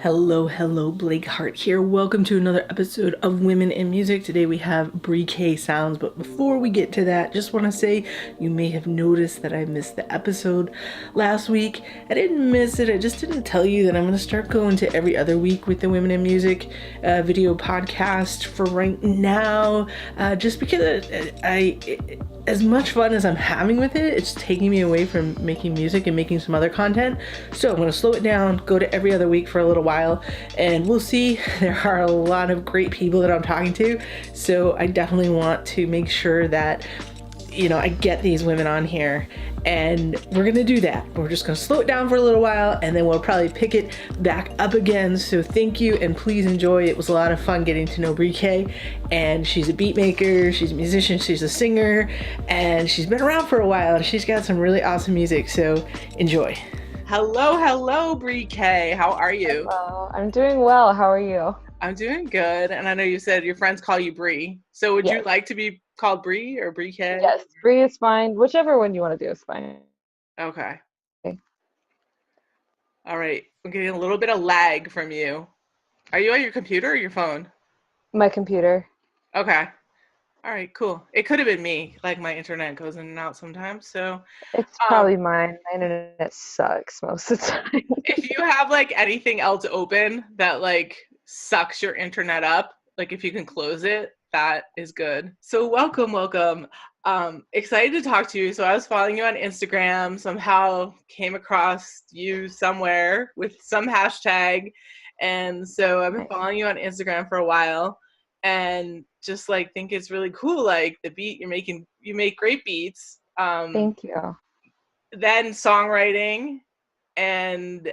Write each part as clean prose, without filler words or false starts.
Hello, Blake Hart here. Welcome to another episode of Women in Music. Today we have BreeKay Sounds, but before we get to that, just want to say you may have noticed that I missed the episode last week. I didn't miss it, I just didn't tell you that I'm going to start going to every other week with the Women in Music video podcast for right now, just because as much fun as I'm having with it, it's taking me away from making music and making some other content. So I'm going to slow it down, go to every other week for a little while, and we'll see. There are a lot of great people that I'm talking to, so I definitely want to make sure that I get these women on here, and we're gonna do that. We're just gonna slow it down for a little while, and then we'll probably pick it back up again. So thank you, and please enjoy. It was a lot of fun getting to know BreeKay, and she's a beat maker, she's a musician, she's a singer, and she's been around for a while, and she's got some really awesome music, so enjoy. Hello, BreeKay. How are you? Hello, I'm doing well. How are you? I'm doing good, and I know you said your friends call you Bree. So would you Yes, like to be called Bree or BreeKay? yes. Bree is fine. Whichever one you want to do is fine. Okay. Okay. All right. I'm getting a little bit of lag from you. Are you on your computer or your phone? My computer. Okay. All right, cool. It could have been me. Like my internet goes in and out sometimes. So, It's um, probably mine. My internet sucks most of the time. if you have like anything else open that like sucks your internet up, like if you can close it, that is good. So welcome. Excited to talk to you. So I was following you on Instagram, somehow came across you somewhere with some hashtag. And so I've been Nice. following you on Instagram for a while and just like think it's really cool. Like the beat you're making, you make great beats. Thank you. Then songwriting and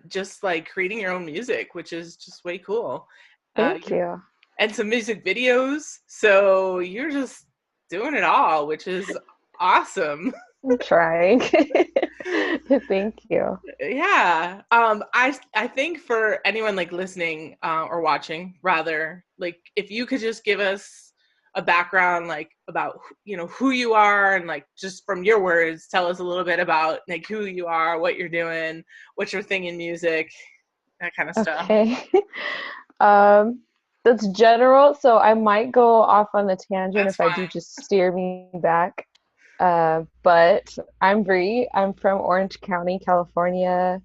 just like creating your own music, which is just way cool. Thank you. And some music videos. So you're just doing it all, which is awesome. I'm trying. Thank you. Yeah. I think for anyone like listening or watching, rather, like if you could just give us a background, like about who you are, and like just from your words, tell us a little bit about like who you are, what you're doing, what's your thing in music, that kind of stuff. Okay. Um, that's general, so I might go off on the tangent That's if I do fine. just steer me back. But I'm Bree. I'm from Orange County, California.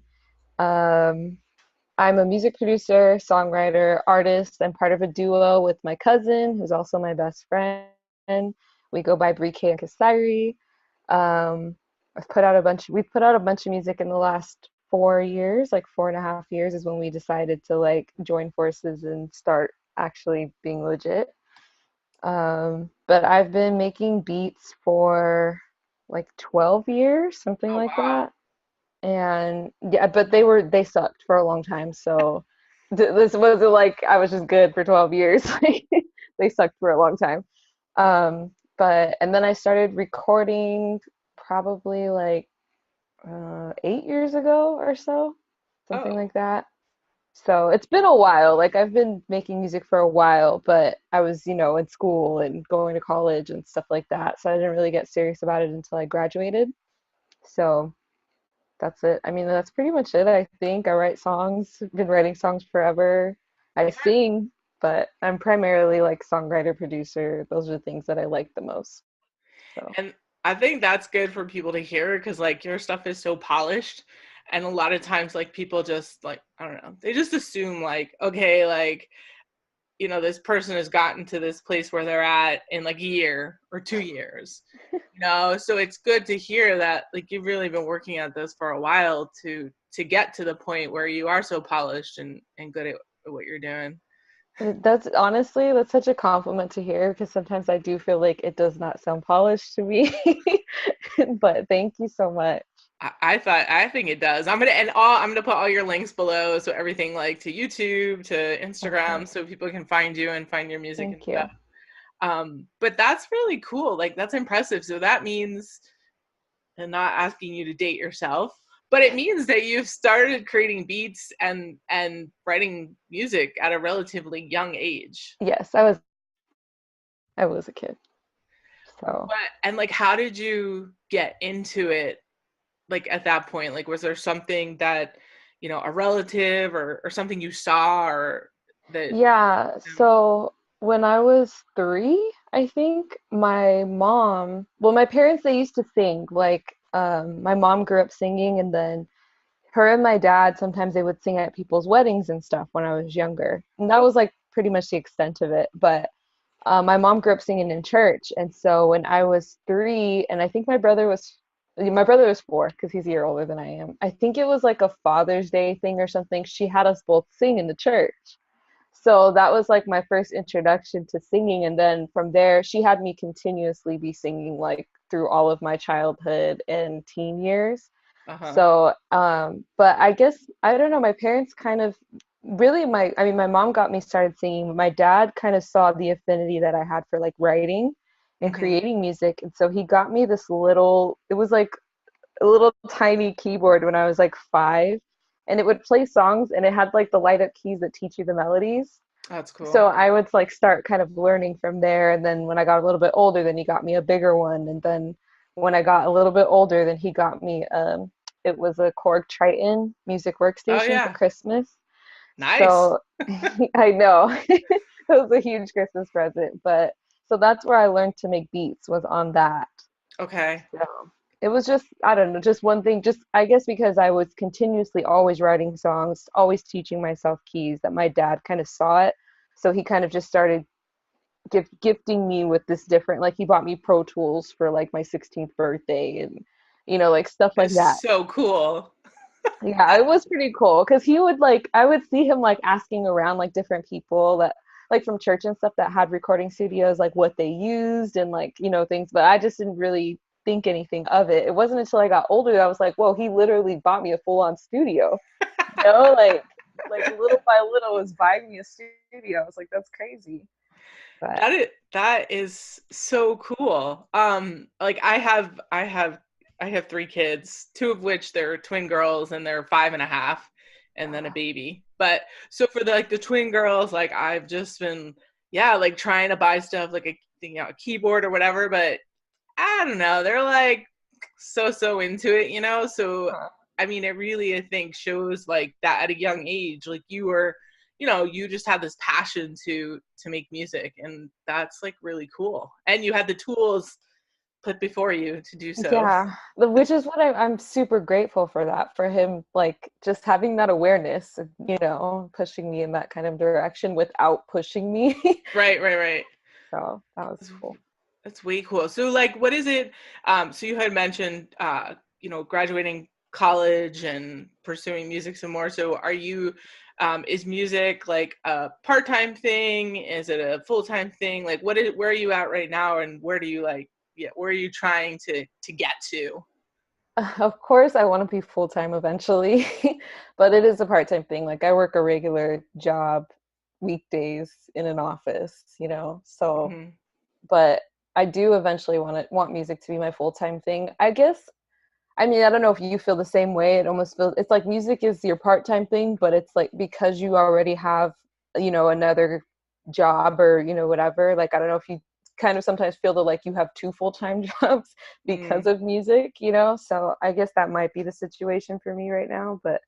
Um, I'm a music producer, songwriter, artist. I'm part of a duo with my cousin, who's also my best friend. We go by BreeKay and Kasairi. We've put out a bunch of music in the last 4 years, like 4.5 years is when we decided to like join forces and start actually being legit. But I've been making beats for like 12 years, something Oh like wow. that. And yeah, but they sucked for a long time. So this wasn't like I was just good for 12 years. They sucked for a long time. But and then I started recording probably like 8 years ago or so, something Oh. like that. So it's been a while. Like I've been making music for a while, but I was, in school and going to college and stuff like that. So I didn't really get serious about it until I graduated. So that's it. I mean, that's pretty much it, I think. I write songs, been writing songs forever. I sing, but I'm primarily like songwriter, producer. Those are the things that I like the most. So, And I think that's good for people to hear because like your stuff is so polished. And a lot of times like people just like, I don't know, they just assume like, okay, like, this person has gotten to this place where they're at in like a year or 2 years. So it's good to hear that like you've really been working at this for a while to get to the point where you are so polished and good at what you're doing. that's honestly, that's such a compliment to hear because sometimes I do feel like it does not sound polished to me. But thank you so much. I think it does. I'm gonna put all your links below, so everything like to YouTube, to Instagram, Okay, so people can find you and find your music and thank stuff. you. But that's really cool. Like that's impressive. So that means, and not asking you to date yourself, but it means that you've started creating beats and writing music at a relatively young age. Yes, I was a kid. So, And like, how did you get into it? Like at that point, like, was there something that a relative or something you saw or that. Yeah, so when I was 3, I think my parents, they used to sing. Like, my mom grew up singing, and then her and my dad, sometimes they would sing at people's weddings and stuff when I was younger. And that was like pretty much the extent of it. But my mom grew up singing in church, and so when I was 3, and I think my brother was 4 because he's a year older than I am. I think it was like a Father's Day thing or something. She had us both sing in the church. So that was like my first introduction to singing. And then from there, she had me continuously be singing like through all of my childhood and teen years. Uh-huh. So, but I guess, I don't know, my parents kind of really, I mean, my mom got me started singing. My dad kind of saw the affinity that I had for like writing and Hmm. creating music. And so he got me it was like a little tiny keyboard when I was like 5, and it would play songs, and it had like the light up keys that teach you the melodies. That's cool. So I would like start kind of learning from there. And then when I got a little bit older, then he got me a bigger one. And then when I got a little bit older, then he got me it was a Korg Triton music Oh workstation for yeah. Christmas. Nice. So I know it was a huge Christmas present. But so that's where I learned to make beats, was on that. Okay. So it was just, I don't know, just one thing, just I guess because I was continuously always writing songs, always teaching myself keys, that my dad kind of saw it. So he kind of just started gifting me with this different, like he bought me Pro Tools for like my 16th birthday, and like stuff like It's that. so cool. Yeah, it was pretty cool because he would like, I would see him like asking around like different people that like from church and stuff that had recording studios, like what they used and like, things, but I just didn't really think anything of it. It wasn't until I got older that I was like, whoa, he literally bought me a full-on studio. Like little by little was buying me a studio. I was like, that's crazy. But That is so cool. Like I have 3 kids, two of which they're twin girls and they're 5.5, and then a baby. But so for the twin girls, like I've just been, yeah, like trying to buy stuff like a keyboard or whatever, but I don't know, they're like so into it. So uh, I mean, it really, I think, shows like that at a young age, like you just had this passion to make music, and that's like really cool, and you had the tools put before you to do so. yeah, which is what I'm super grateful for, that for him, like just having that awareness, pushing me in that kind of direction without pushing me. Right. So that was that's, cool. that's way cool. So like, what is it, so you had mentioned graduating college and pursuing music some more. So are you, is music like a part-time thing? Is it a full-time thing? Like where are you at right now, and where do you like, yeah, where are you trying to get to? Of course, I want to be full time eventually, but it is a part time thing. Like I work a regular job weekdays in an office, so, Mhm. but I do eventually want music to be my full time thing. I guess, I mean, I don't know if you feel the same way. It almost feels, it's like music is your part-time thing, but it's like because you already have, another job or, whatever. Like, I don't know if you kind of sometimes feel that like you have two full-time jobs because Mm. of music. So I guess that might be the situation for me right now. But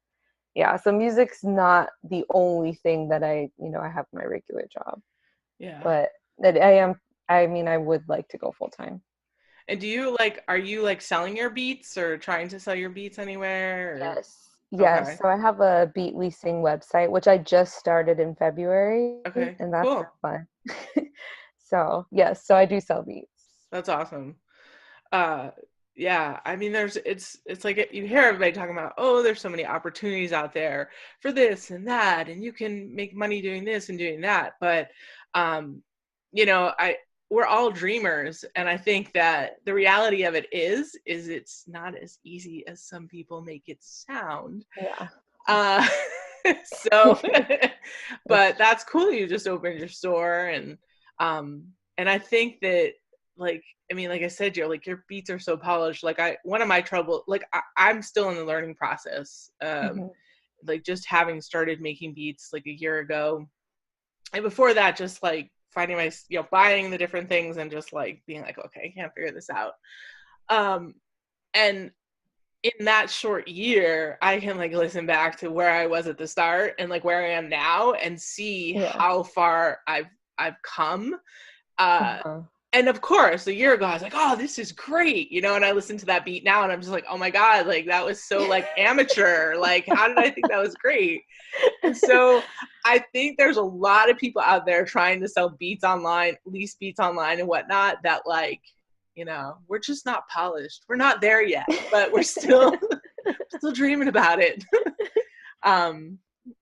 yeah, so music's not the only thing that I have my regular job, Yeah. but that I would like to go full-time. And are you like selling your beats or trying to sell your beats anywhere? Yes. Or Yes. okay. So I have a beat leasing website, which I just started in February, Okay. and that's Cool. fun. So, yes, so I do sell beats. That's awesome. Uh yeah, I mean it's like you hear everybody talking about, oh, there's so many opportunities out there for this and that, and you can make money doing this and doing that. But um I we're all dreamers, and I think that the reality of it is it's not as easy as some people make it sound. Yeah. Uh, so, It's but that's cool. You just opened your store, and I think that, like, I mean, like I said, your beats are so polished. Like one of my trouble, like I'm still in the learning process. mhm. Like just having started making beats like a year ago, and before that, just like finding buying the different things and just like being like, okay, I can't figure this out. Um, and in that short year, I can like listen back to where I was at the start and like where I am now and see Yeah. how far I've come. Uh Uh-huh. and of course, a year ago I was like, "Oh, this is great," and I listen to that beat now, and I'm just like, "Oh my god, like that was so like amateur. Like, how did I think that was great?" And so I think there's a lot of people out there trying to sell beats online, lease beats online and whatnot that like, we're just not polished. We're not there yet, but we're still still dreaming about it. um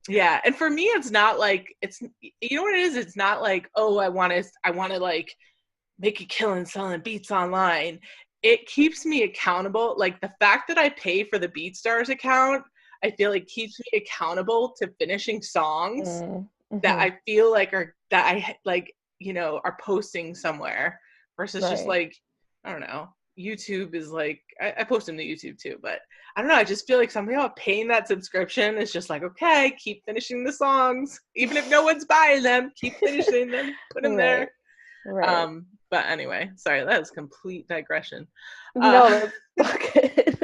yeah, and for me it's not like it's you know what it is? It's not like, oh, I want to like make a killing selling beats online. It keeps me accountable. Like the fact that I pay for the BeatStars account, I feel like keeps me accountable to finishing songs Mm, that hmm. I feel like are that I like, are posting somewhere versus just Right. like, I don't know. YouTube is like I post them to YouTube too, but I don't know. I just feel like somehow paying that subscription is just like, okay, keep finishing the songs, even if no one's buying them, keep finishing them, put them Right. there. Right. But anyway, sorry, that was complete digression. Uh, No, that's okay.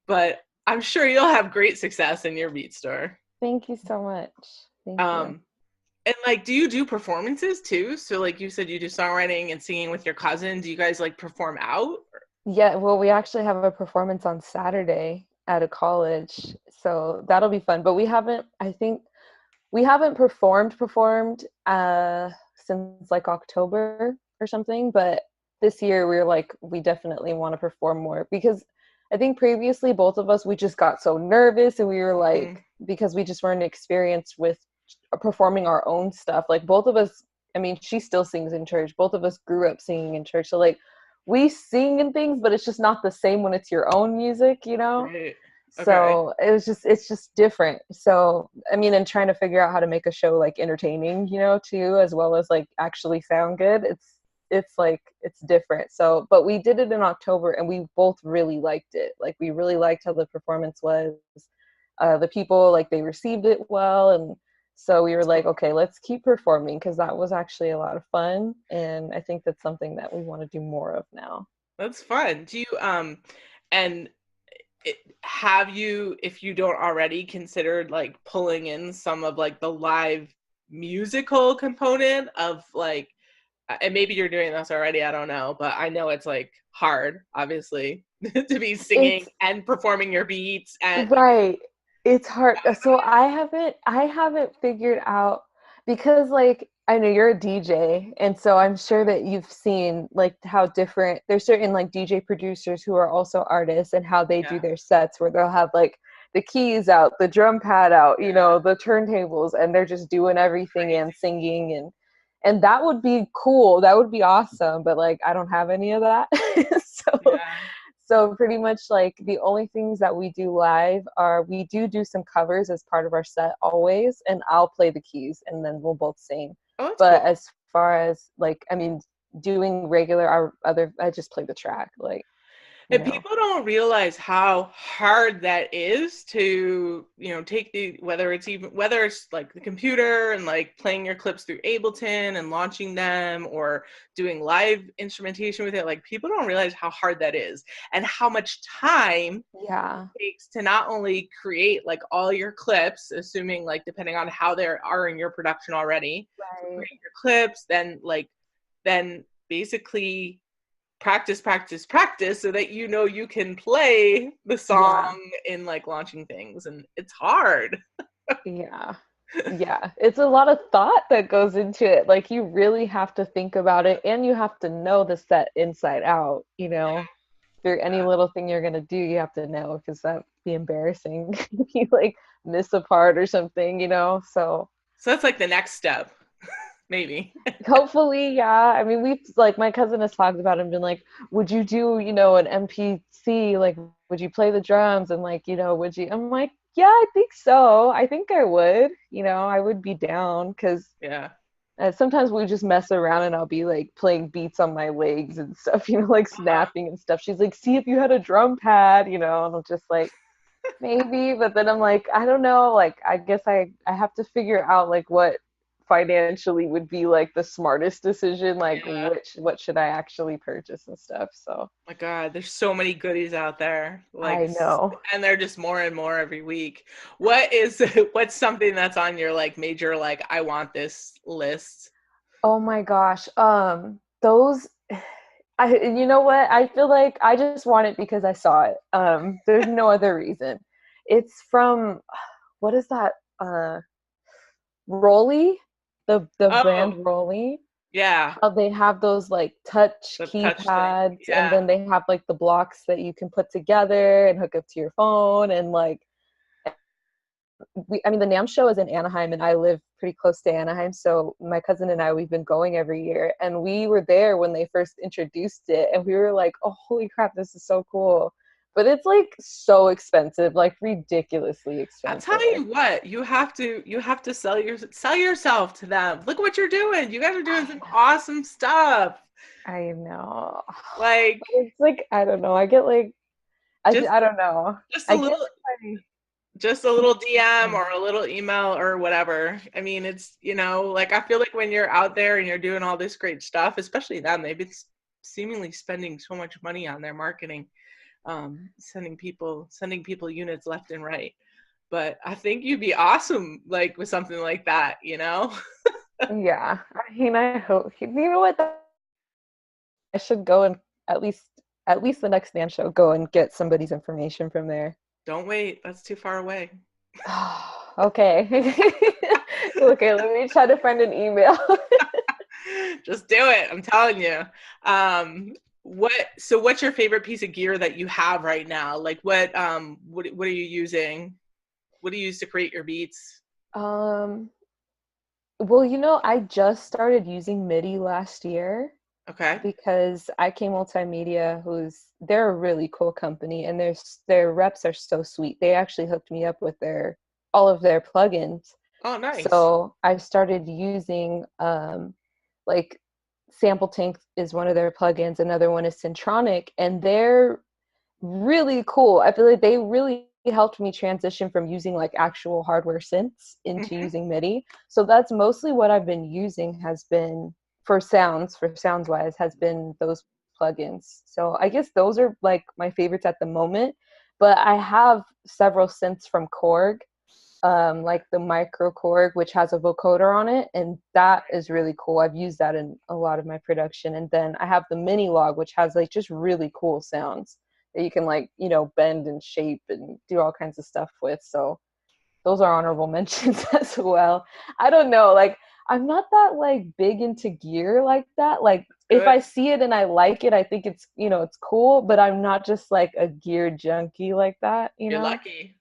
but I'm sure you'll have great success in your beat store. Thank you so much. Thank you. Um, and like, do you do performances too? So like you said, you do songwriting and singing with your cousin. Do you guys like perform out? Yeah, well, we actually have a performance on Saturday at a college, so that'll be fun. But I think we haven't performed since like October or something, but this year we are like we definitely want to perform more because I think previously both of us we just got so nervous and we were Mm, like because we just weren't experienced with performing our own stuff. Like both of us, I mean, she still sings in church. Both of us grew up singing in church. So like we sing and things, but it's just not the same when it's your own music, you know? right. Okay. So it's just different. So I mean, and trying to figure out how to make a show like entertaining, too, as well as like actually sound good. It's like it's different. So but we did it in October and we both really liked it. Like we really liked how the performance was. The people like they received it well, and so we were like, So okay, let's keep performing because that was actually a lot of fun, and I think that's something that we want to do more of now. that's fun. Do you and have you, if you don't already, considered like pulling in some of like the live musical component of like, and maybe you're doing this already, I don't know, but I know it's like hard, obviously, to be singing It's and performing your beats and right. It's hard. So I haven't figured out because like I know you're a DJ and so I'm sure that you've seen like how different there's certain like DJ producers who are also artists and how they do yeah, their sets where they'll have like the keys out, the drum pad out, yeah, the turntables and they're just doing everything and crazy. singing and that would be cool. That would be awesome, but like I don't have any of that. so Yeah. so pretty much like the only things that we do live are we do some covers as part of our set always, and I'll play the keys and then we'll both sing. Oh, that's But cool. as far as like, I mean, doing regular our other, I just play the track, like, you And know. people don't realize how hard that is to, take whether it's like the computer and like playing your clips through Ableton and launching them or doing live instrumentation with it. Like people don't realize how hard that is and how much time Yeah. it takes to not only create like all your clips, assuming like depending on how they are in your production already, to Right. create your clips, then basically practice so that you can play the Yeah. song in like launching things, and it's hard. Yeah. Yeah. It's a lot of thought that goes into it. Like you really have to think about it and you have to know the set inside out, there any little thing you're gonna do, you have to know because that'd be embarrassing if you like miss a part or something, So So that's like the next step, maybe. hopefully, yeah. I mean, we've like my cousin has talked about it and been like, would you do, an MPC? Like, would you play the drums? And like, would you? I'm like, yeah, I think so. I think I would. I would be down because Yeah. sometimes we just mess around and I'll be like playing beats on my legs and stuff, like snapping and stuff. She's like, see if you had a drum pad, and I'm just like, maybe, but then I'm like, I don't know, like I guess I have to figure out like what financially would be like the smartest decision, like Yeah. what should I actually purchase and stuff. So My God, there's so many goodies out there. Like, I know. and they're just more and more every week. What is what's something that's on your like major like I want this list? Oh my gosh. Those you know what? I feel like I just want it because I saw it. There's no other reason. It's from what is that? Rolly, the Oh, brand Rolly. yeah, How they have those like touch the touch thing. keypads, and Yeah. then they have like the blocks that you can put together and hook up to your phone, and like I mean, the NAMM show is in Anaheim, and I live pretty close to Anaheim. So my cousin and I, we've been going every year, and we were there when they first introduced it, and we were like, "Oh, holy crap, this is so cool!" But it's like so expensive, like ridiculously I'll tell expensive. you what, you have to sell yourself to them. Look what you're doing. You guys are doing some awesome stuff. I know. Like But it's like I don't know. I get like just I don't know. just a I get little like just a little DM my or a little email or whatever. I mean, it's, like I feel like when you're out there and you're doing all this great stuff, especially them, they've been seemingly spending so much money on their marketing, sending people units left and right. But I think you'd be awesome, like with something like that. yeah. I mean, I hope you know what I should go and at least at least the next dance show go and get somebody's information from there. Don't wait, that's too far away. Okay. Okay, let me try to find an email. Just do it. I'm telling you. What's your favorite piece of gear that you have right now? Like what are you using? What do you use to create your beats? Um, well, I just started using MIDI last year Okay. because IK Multimedia, they're a really cool company, and their reps are so sweet. They actually hooked me up with their all of their plugins. Oh, nice. So I started using like Sample Tank is one of their plugins, another one is Syntronic, and they're really cool. I feel like they really helped me transition from using like actual hardware synths into Hmm. using MIDI. So that's mostly what I've been using has been for sounds wise, has been those plugins. So I guess those are like my favorites at the moment. But I have several synths from Korg, like the micro Korg, which has a vocoder on it, and that is really cool. I've used that in a lot of my production. And then I have the mini log, which has like just really cool sounds that you can like, bend and shape and do all kinds of stuff with. So those are honorable mentions as well. I don't know, like I'm not that like big into gear like that. Like if Good. I see it and I like it, I think it's cool, but I'm not just like a gear junkie like that. You're lucky.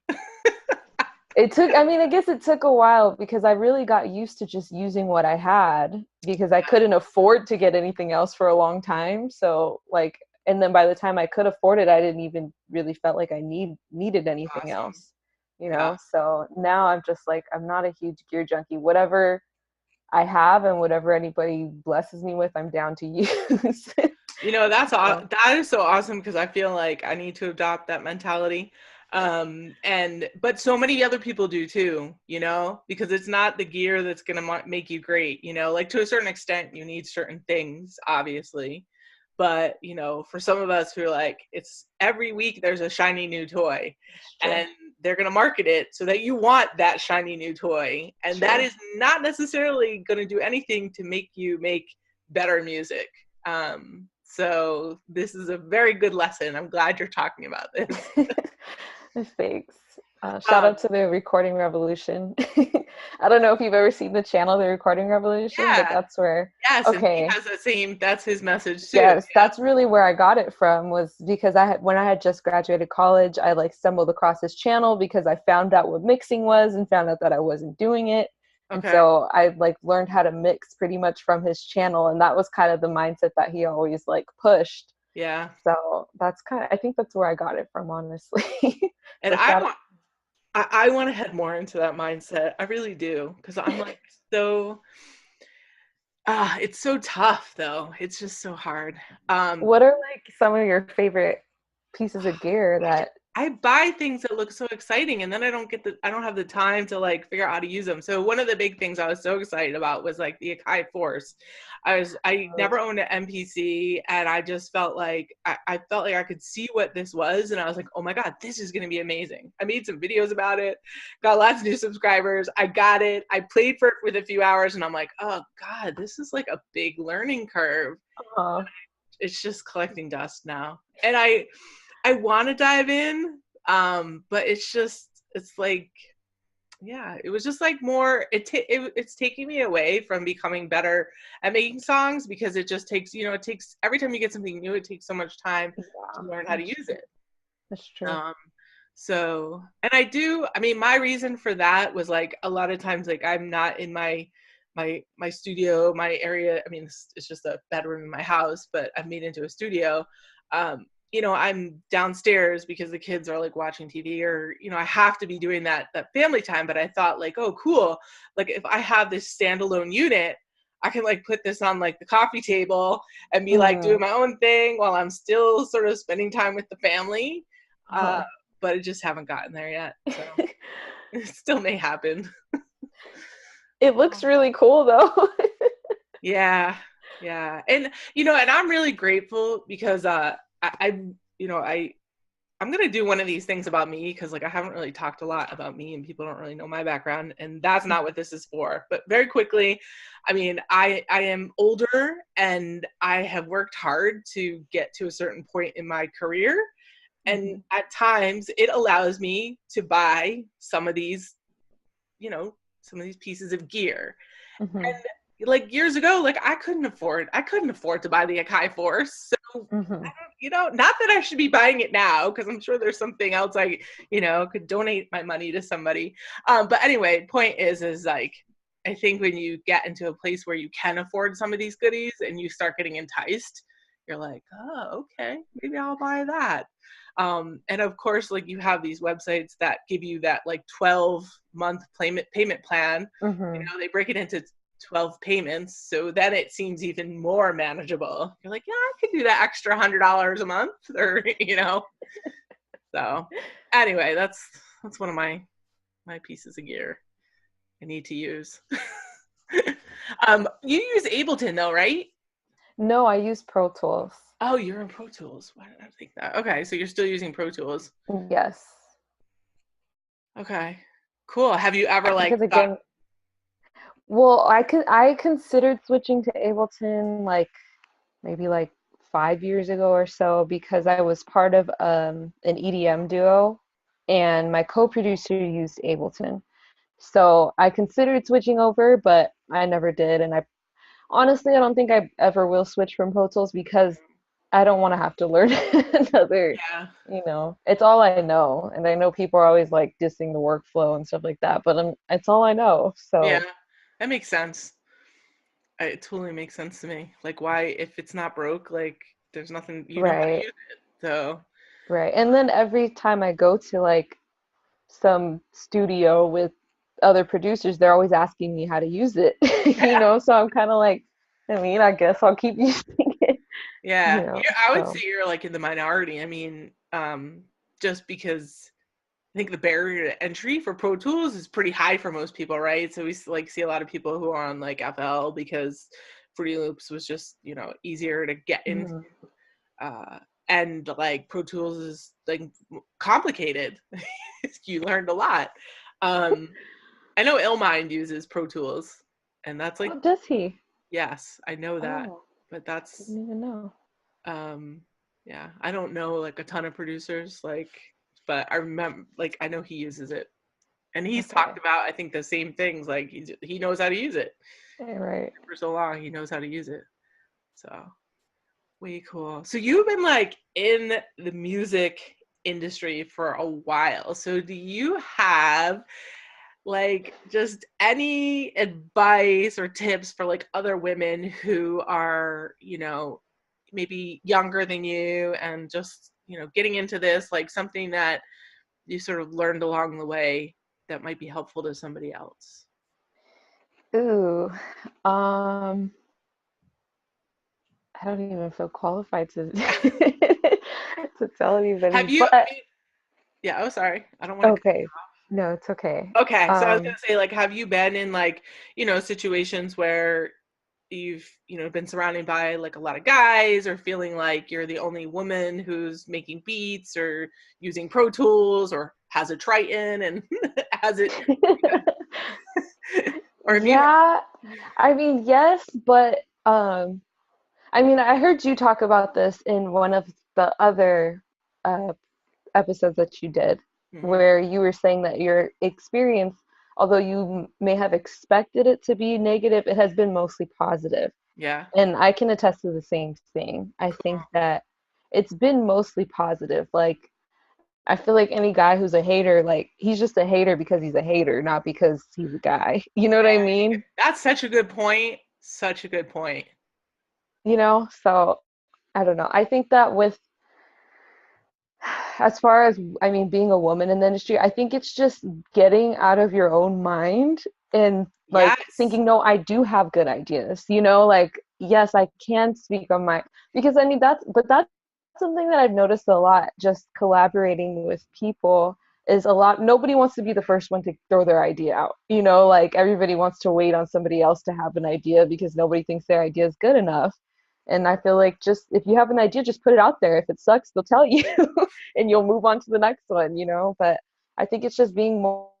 I mean, I guess it took a while because I really got used to just using what I had because I couldn't afford to get anything else for a long time. So, like, and then by the time I could afford it, I didn't even really felt like I needed anything Awesome. else, Yeah. So now I'm just like, I'm not a huge gear junkie. Whatever I have and whatever anybody blesses me with, I'm down to use. So, That is so awesome because I feel like I need to adopt that mentality. But so many other people do too, because it's not the gear that's going to make you great, like to a certain extent you need certain things, obviously. But, for some of us who are like, it's every week there's a shiny new toy it's true. and they're going to market it so that you want that shiny new toy. And that True. is not necessarily going to do anything to make you make better music. So this is a very good lesson. I'm glad you're talking about this. Thanks. Shout Um, out to the Recording Revolution. I don't know if you've ever seen the channel, The Recording Revolution, but yeah, that's where, yes, and he okay, has that's his message too. yes, that's really where I got it from was because when I had just graduated college, I like stumbled across his channel because I found out what mixing was and found out that I wasn't doing it. And Okay, so I like learned how to mix pretty much from his channel. And that was kind of the mindset that he always like pushed. yeah, So I think that's where I got it from, honestly. and So shout out. I want to head more into that mindset. I really do because I'm like so. It's so tough though. It's just so hard. Um, What are like some of your favorite pieces of gear that? I buy things that look so exciting and then I don't have the time to like figure out how to use them. So one of the big things I was so excited about was like the Akai Force. I never owned an MPC and I just felt like I felt like I could see what this was and I was like, oh my God, this is gonna be amazing. I made some videos about it, got lots of new subscribers. I got it. I played for it with a few hours and I'm like, oh God, this is like a big learning curve. Uh, It's just collecting dust now. And I want to dive in, but it's like, yeah, it was just like more. It's taking me away from becoming better at making songs because it just takes, it takes every time you get something new, it takes so much time yeah, to learn how to use it. that's true. Um, so, and I mean, my reason for that was like a lot of times, like I'm not in my studio, my area. I mean, it's just a bedroom in my house, but I've made into a studio. I'm downstairs because the kids are like watching TV or, I have to be doing that family time. But I thought like, oh, cool. Like if I have this standalone unit, I can like put this on like the coffee table and be like doing Mm, my own thing while I'm still sort of spending time with the family. Uh, uh-huh. but I just haven't gotten there yet. So it still may happen. It looks really cool though. Yeah. Yeah. And I'm really grateful because I you know, I'm gonna do one of these things about me because like I haven't really talked a lot about me and people don't really know my background and that's not what this is for. But very quickly, I mean, I am older and I have worked hard to get to a certain point in my career. And Mhm, at times it allows me to buy some of these pieces of gear. mhm, And like years ago, like I couldn't afford to buy the Akai Force. So mhm. not that I should be buying it now, because I'm sure there's something else could donate my money to somebody. But anyway, point is like, I think when you get into a place where you can afford some of these goodies and you start getting enticed, you're like, oh, okay, maybe I'll buy that. And of course, like you have these websites that give you that like 12-month payment plan. Mhm. They break it into 12 payments. So then it seems even more manageable. You're like, yeah, I could do that extra $100 a month or. So anyway, that's one of my pieces of gear I need to use. You use Ableton though, right? No, I use Pro Tools. Oh, you're in Pro Tools. Why did I think that? Okay, so you're still using Pro Tools. Yes. Okay, cool. Have you ever like Because thought? again, well, I considered switching to Ableton like maybe like 5 years ago or so because I was part of an EDM duo and my co-producer used Ableton. So I considered switching over, but I never did. And I honestly, I don't think I ever will switch from Pro Tools because I don't want to have to learn another, Yeah, it's all I know. And I know people are always like dissing the workflow and stuff like that, but it's all I know. yeah, So, that makes sense. It totally makes sense to me. Like, why, if it's not broke, like, there's nothing, you know how to right, use it. So, right. And then every time I go to like some studio with other producers, they're always asking me how to use it, So I'm kind of like, I guess I'll keep using it, yeah, I would say so. you're like in the minority. I mean, just because I think the barrier to entry for Pro Tools is pretty high for most people, right? So we like see a lot of people who are on like FL because Fruity Loops was just, easier to get into. Mhm. Uh, and like Pro Tools is like complicated. You learned a lot. Um, I know Illmind uses Pro Tools, and that's like, Oh, does he? yes, I know that, Oh, but that's didn't even know. um, yeah, I don't know like a ton of producers like, but I remember like I know he uses it, and he's talked Okay. about I think the same things like he knows how to use it Right. for so long. He knows how to use it, so way cool. So you've been like in the music industry for a while. So do you have like just any advice or tips for like other women who are, maybe younger than you and just, getting into this, like something that you sort of learned along the way that might be helpful to somebody else? Ooh. Um, I don't even feel qualified to to tell Have anybody, you, I but mean, Yeah, oh sorry. I don't want to. Okay. No, it's okay. Okay, so I was Um, gonna say, like, have you been in like, situations where you've, been surrounded by like a lot of guys, or feeling like you're the only woman who's making beats or using Pro Tools or has a Triton and has it, or have you? yeah, I mean, yes, but I mean, I heard you talk about this in one of the other uh, episodes that you did, Mhm. where you were saying that your experience, although you may have expected it to be negative, it has been mostly positive. Yeah. And I can attest to the same thing. I think Cool. that it's been mostly positive. Like, I feel like any guy who's a hater, like, he's just a hater because he's a hater, not because he's a guy. You know what I mean? That's such a good point. Such a good point. So I don't know. I think that with as far as I mean being a woman in the industry, I think it's just getting out of your own mind and like Yes. thinking, no, I do have good ideas, like yes, I can speak on my because I mean that's something that I've noticed a lot just collaborating with people is a lot nobody wants to be the first one to throw their idea out. Like everybody wants to wait on somebody else to have an idea because nobody thinks their idea is good enough. And I feel like just if you have an idea, just put it out there. If it sucks, they'll tell you. And you'll move on to the next one. But I think it's just being more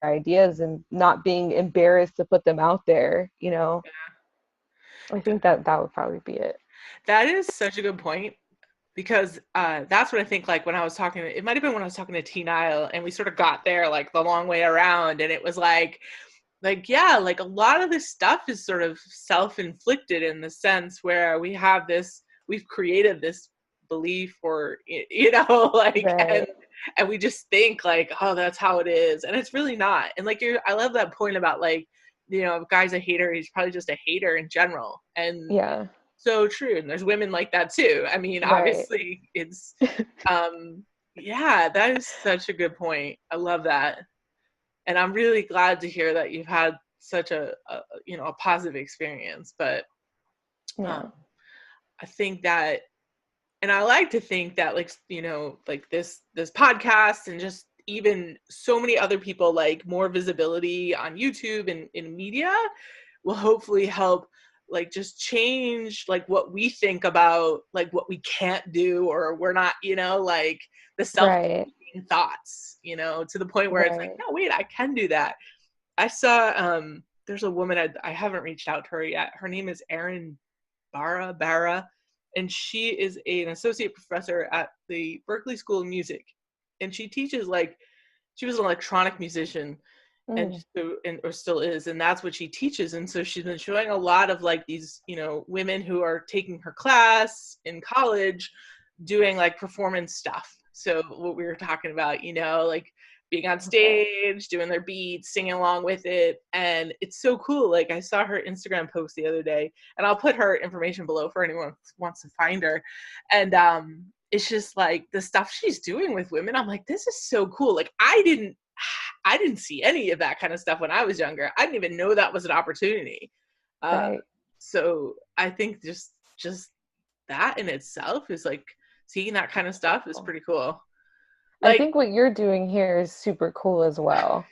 ideas and not being embarrassed to put them out there. I think that that would probably be it. That is such a good point, because that's what I think. Like when I was talking, it might have been when I was talking to T Nile, and we sort of got there like the long way around, and it was like yeah, like a lot of this stuff is sort of self-inflicted in the sense where we've created this belief, or like, Right. and we just think like, oh, that's how it is, and it's really not. And like I love that point about like, if a guy's a hater, he's probably just a hater in general, and Yeah. so true. And there's women like that too. I mean, Right. obviously it's um yeah, that is such a good point. I love that. And I'm really glad to hear that you've had such a positive experience. But um Yeah. I think that, and I like to think that, like, like this podcast, and just even so many other people, like more visibility on YouTube and in media, will hopefully help, like, just change like what we think about like what we can't do, or we're not, like the Right. self-defeating thoughts, to the point where it's like, Right. no, wait, I can do that. I saw there's a woman, I haven't reached out to her yet. Her name is Erin Barra, and she is an associate professor at the Berklee School of Music, and she teaches, like, she was an electronic musician, and Mm. so, and or still is, and that's what she teaches. And so she's been showing a lot of like these, women who are taking her class in college, doing like performance stuff. So what we were talking about, like being on Okay. stage, doing their beats, singing along with it. And it's so cool. Like I saw her Instagram post the other day, and I'll put her information below for anyone who wants to find her. And it's just like the stuff she's doing with women. I'm like, this is so cool. Like I didn't see any of that kind of stuff when I was younger. I didn't even know that was an opportunity. Uh, Right. so I think just that in itself is like, seeing that kind of So stuff is cool. pretty cool. I Like, think what you're doing here is super cool as well.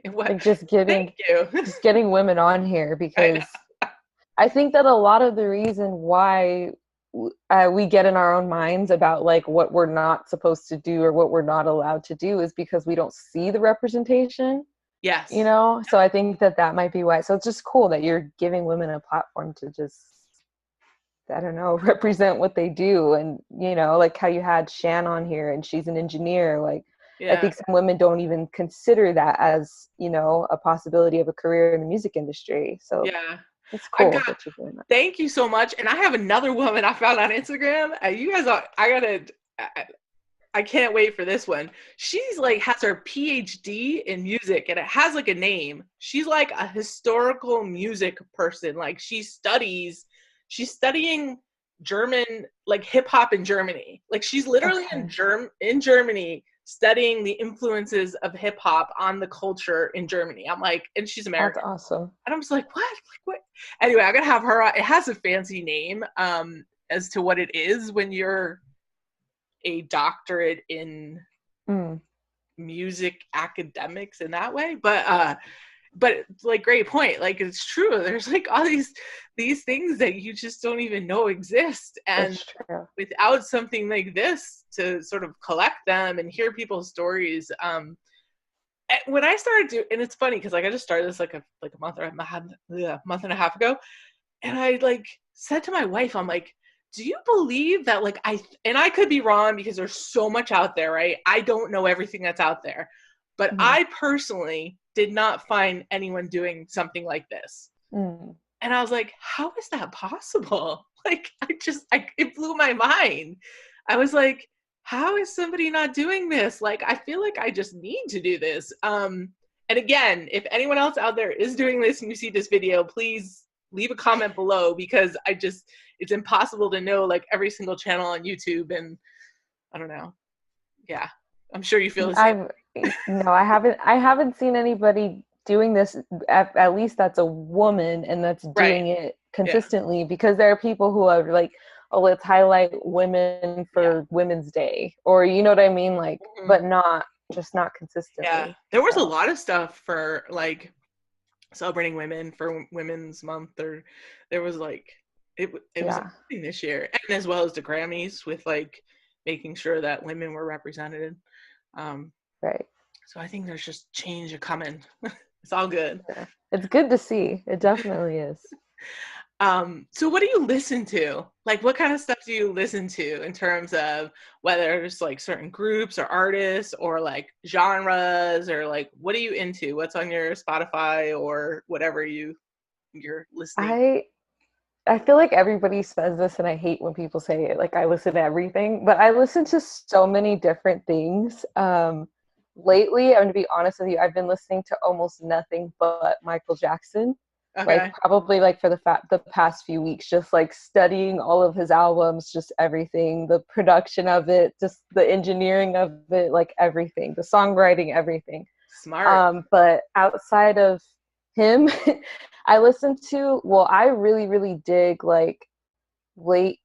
what? Like just Thank getting you. just getting women on here I know. because I think that a lot of the reason why we get in our own minds about like what we're not supposed to do or what we're not allowed to do is because we don't see the representation, you Yes. know? So I think that that might be why. So it's just cool that you're giving women a platform to just, I don't know, represent what they do. And, like how you had Shan on here and she's an engineer. Like, I Yeah. think some women don't even consider that as, a possibility of a career in the music industry. So Yeah. it's I cool got that you're doing that. Thank you so much. And I have another woman I found on Instagram. You guys are, I can't wait for this one. She's like has her PhD in music, and it has like a name. She's like a historical music person. Like she's studying German, like hip hop in Germany. Like she's literally Okay. in Germany studying the influences of hip hop on the culture in Germany. I'm like, and she's That's American. awesome. And I'm just like, what? Like what? Anyway, I'm gonna have her. It has a fancy name as to what it is when you're a doctorate in Mm. music academics in that way, but like great point, like it's true, there's like all these things that you just don't even know exist, and It's true. without something like this to sort of collect them and hear people's stories, when I started to, and it's funny because like I just started this like a month and a half ago, and I like said to my wife, I'm like, do you believe that like and I could be wrong because there's so much out there, right? I don't know everything that's out there, but Mhm. I personally did not find anyone doing something like this. Mm. And I was like, how is that possible? Like, it blew my mind. I was like, how is somebody not doing this? Like, I feel like I just need to do this. And again, if anyone else out there is doing this and you see this video, please leave a comment below, because it's impossible to know like every single channel on YouTube. And I don't know. Yeah, I'm sure you feel the same. I've no, I haven't seen anybody doing this at least that's a woman and that's Right. doing it Yeah. consistently, because there are people who are like, oh, let's highlight women Yeah. for Women's Day, or you know what I mean, like, Mhm. but not Yeah. consistently. There was a So lot of stuff for like celebrating women for Women's Month, or there was like it was yeah, amazing this year, and as well as the Grammys with like making sure that women were represented. Um, right. so I think there's just change coming. It's all good. Yeah. It's good to see. It definitely is. So what do you listen to? Like, what kind of stuff do you listen to in terms of whether it's like certain groups or artists or like genres, or like what are you into? What's on your Spotify or whatever you're listening? I I feel like everybody says this, and I hate when people say it. Like, I listen to everything, but I listen to so many different things. Lately, I'm going to be honest with you, I've been listening to almost nothing but Michael Jackson. Like, Okay. probably like for the past few weeks, just like studying all of his albums, just everything, the production of it, just the engineering of it, like everything, the songwriting, everything. Smart. But outside of him, I listen to, well, I really, really dig like late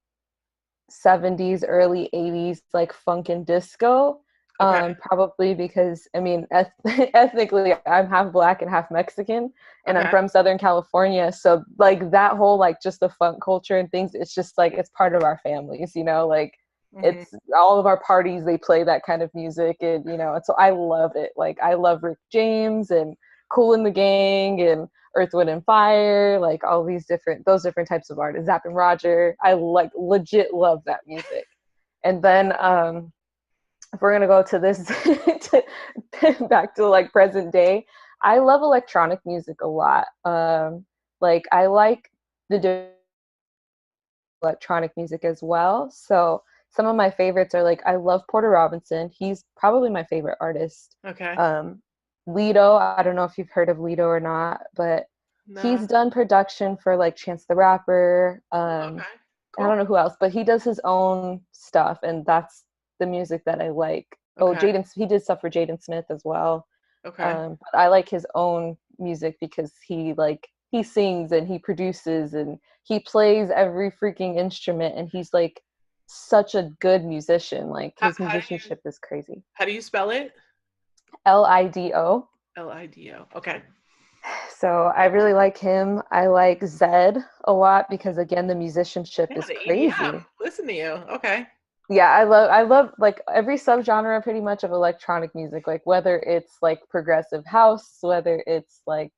70s, early 80s, like funk and disco. Okay. Probably because, I mean, ethnically, I'm half black and half Mexican, and I'm Okay. from Southern California. So, like, that whole, like, just the funk culture and things, it's just like, it's part of our families, you know? Like, Hmm. it's all of our parties, they play that kind of music, and, you know, and so I love it. Like, I love Rick James and Kool and the Gang and Earth, Wind, and Fire, like all those different types of artists. Zapp and Roger, I like legit love that music. And then if we're gonna go to this back to like present day, I love electronic music a lot. Like I like the electronic music as well. So some of my favorites are like, I love Porter Robinson. He's probably my favorite artist. Okay. Um, Lido, I don't know if you've heard of Lido or not, but No. he's done production for like Chance the Rapper. Okay. I Cool. don't know who else, but he does his own stuff, and that's the music that I like. Oh, Okay. he did stuff for Jaden Smith as well. Okay. But I like his own music because he sings and he produces and he plays every freaking instrument, and he's like such a good musician. Like his How do you musicianship is crazy. spell it? Lido. Lido. Okay. So I really like him. I like Zed a lot because again the musicianship Yeah, is the EDM. crazy. Listen to you. Okay. Yeah, I love like every subgenre pretty much of electronic music, like whether it's like progressive house, whether it's like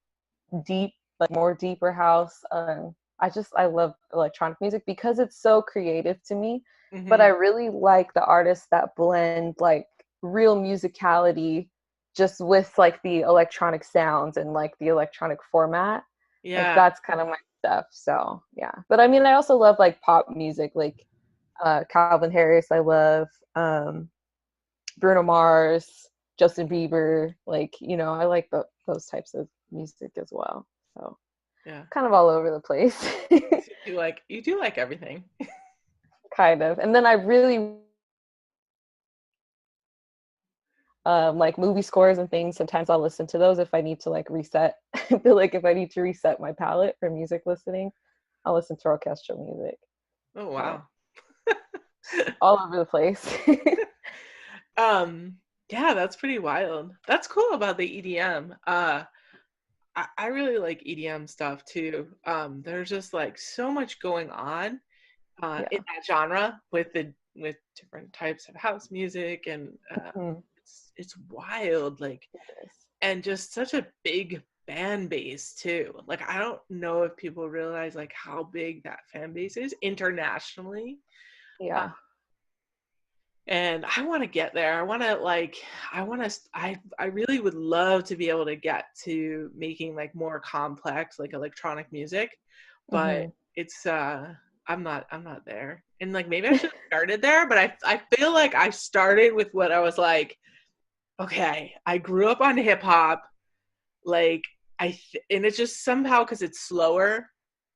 deep, like more deeper house. I love electronic music because it's so creative to me. But Hmm. I really like the artists that blend like real musicality just with like the electronic sounds and like the electronic format. Like Yeah. that's kind of my stuff. So yeah. But I mean I also love like pop music, like Calvin Harris, I love Bruno Mars, Justin Bieber. Like, you know, I like those types of music as well. So Yeah. kind of all over the place, So you do like everything. kind of. And then I really like movie scores and things. Sometimes I'll listen to those if I need to like reset. I feel like if I need to reset my palette for music listening, I'll listen to orchestral music. Oh But wow. all over the place. Um, yeah, that's pretty wild. That's cool about the EDM. I really like EDM stuff too. There's just like so much going on in Yeah. that genre with different types of house music and Mhm. it's wild, like, It is. and just such a big fan base too. Like I don't know if people realize like how big that fan base is internationally. Yeah. And I want to get there. I want to like I want to I really would love to be able to get to making like more complex like electronic music, but Hmm. it's I'm not there. And like maybe I should have started there, but I feel like I started with what I was like, okay, I grew up on hip hop, like and it's just somehow cuz it's slower,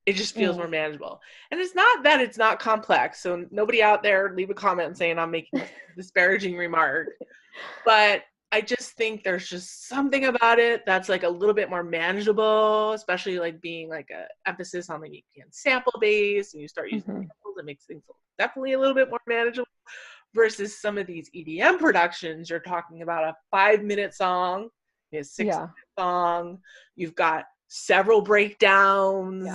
it just feels Mm. more manageable. And it's not that it's not complex. So nobody out there leave a comment saying I'm making a disparaging remark, but I just think there's just something about it that's like a little bit more manageable, especially like being like a emphasis on like being sample based and you start using Hmm. samples, it makes things definitely a little bit more manageable versus some of these EDM productions. You're talking about a 5 minute song, a 6 minute Yeah. song, you've got several Yeah. breakdowns,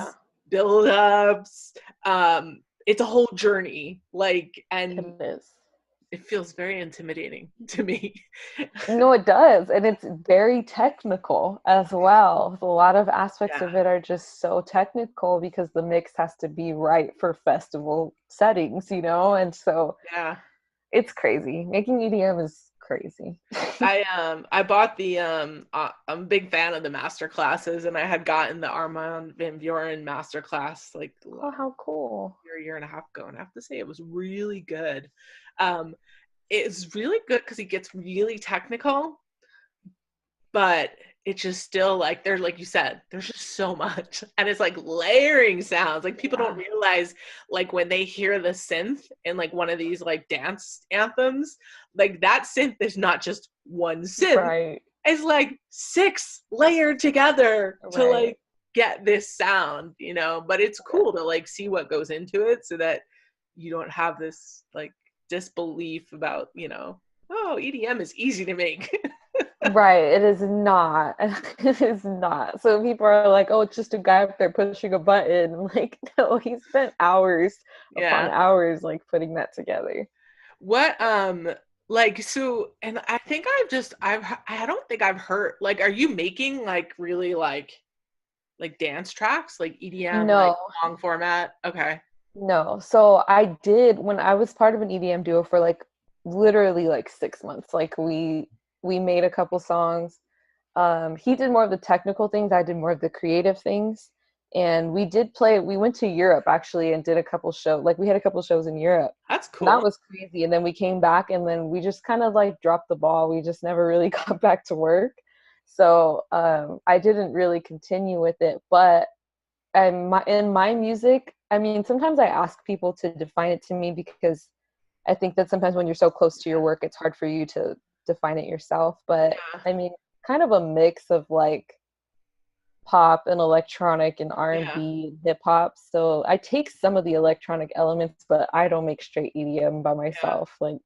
build ups. It's a whole journey, like, It and is. it feels very intimidating to me. No, it does. And it's very technical as well. A lot of aspects Yeah, of it are just so technical because the mix has to be right for festival settings, you know? And so yeah. it's crazy. Making EDM is crazy. I bought the I'm a big fan of the master classes, and I had gotten the Armand Van Buren master class like Oh, how cool. year and a half ago, and I have to say it was really good. Um, it's really good because he gets really technical, but it's just still like there's like you said, there's just so much, and it's like layering sounds. Like people don't Yeah. realize like when they hear the synth in like one of these like dance anthems, like that synth is not just one synth. Right. It's like six layered together to Right. like get this sound, you know. But it's cool to like see what goes into it so that you don't have this like disbelief about, oh, EDM is easy to make. Right, it is not. It is not. So people are like, "Oh, it's just a guy up there pushing a button." I'm like, no, he spent hours upon Yeah. hours like putting that together. What like so and I think I don't think I've heard like are you making like really like dance tracks like EDM like No, long format? Okay. no. So I did when I was part of an EDM duo for like literally like 6 months. Like we made a couple songs. He did more of the technical things. I did more of the creative things. And we did play, we went to Europe actually and did a couple shows. Like we had a couple shows in Europe. That's And that cool. was crazy. And then we came back and then we just kind of like dropped the ball. We just never really got back to work. So I didn't really continue with it. But in my music, I mean, sometimes I ask people to define it to me because I think that sometimes when you're so close to your work, it's hard for you to define it yourself. But Yeah. I mean, kind of a mix of like pop and electronic and Yeah. R&B and hip hop. So I take some of the electronic elements, but I don't make straight EDM by Yeah. myself. Like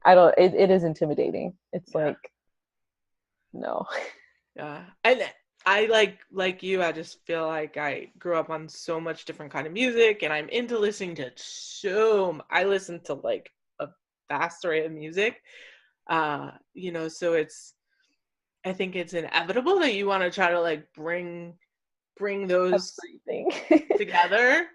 I don't it is intimidating. It's Yeah. like no. Yeah. And I like you, I just feel like I grew up on so much different kind of music and I'm into listening to I listen to like a vast array of music. So I think it's inevitable that you want to try to like bring those Everything. together.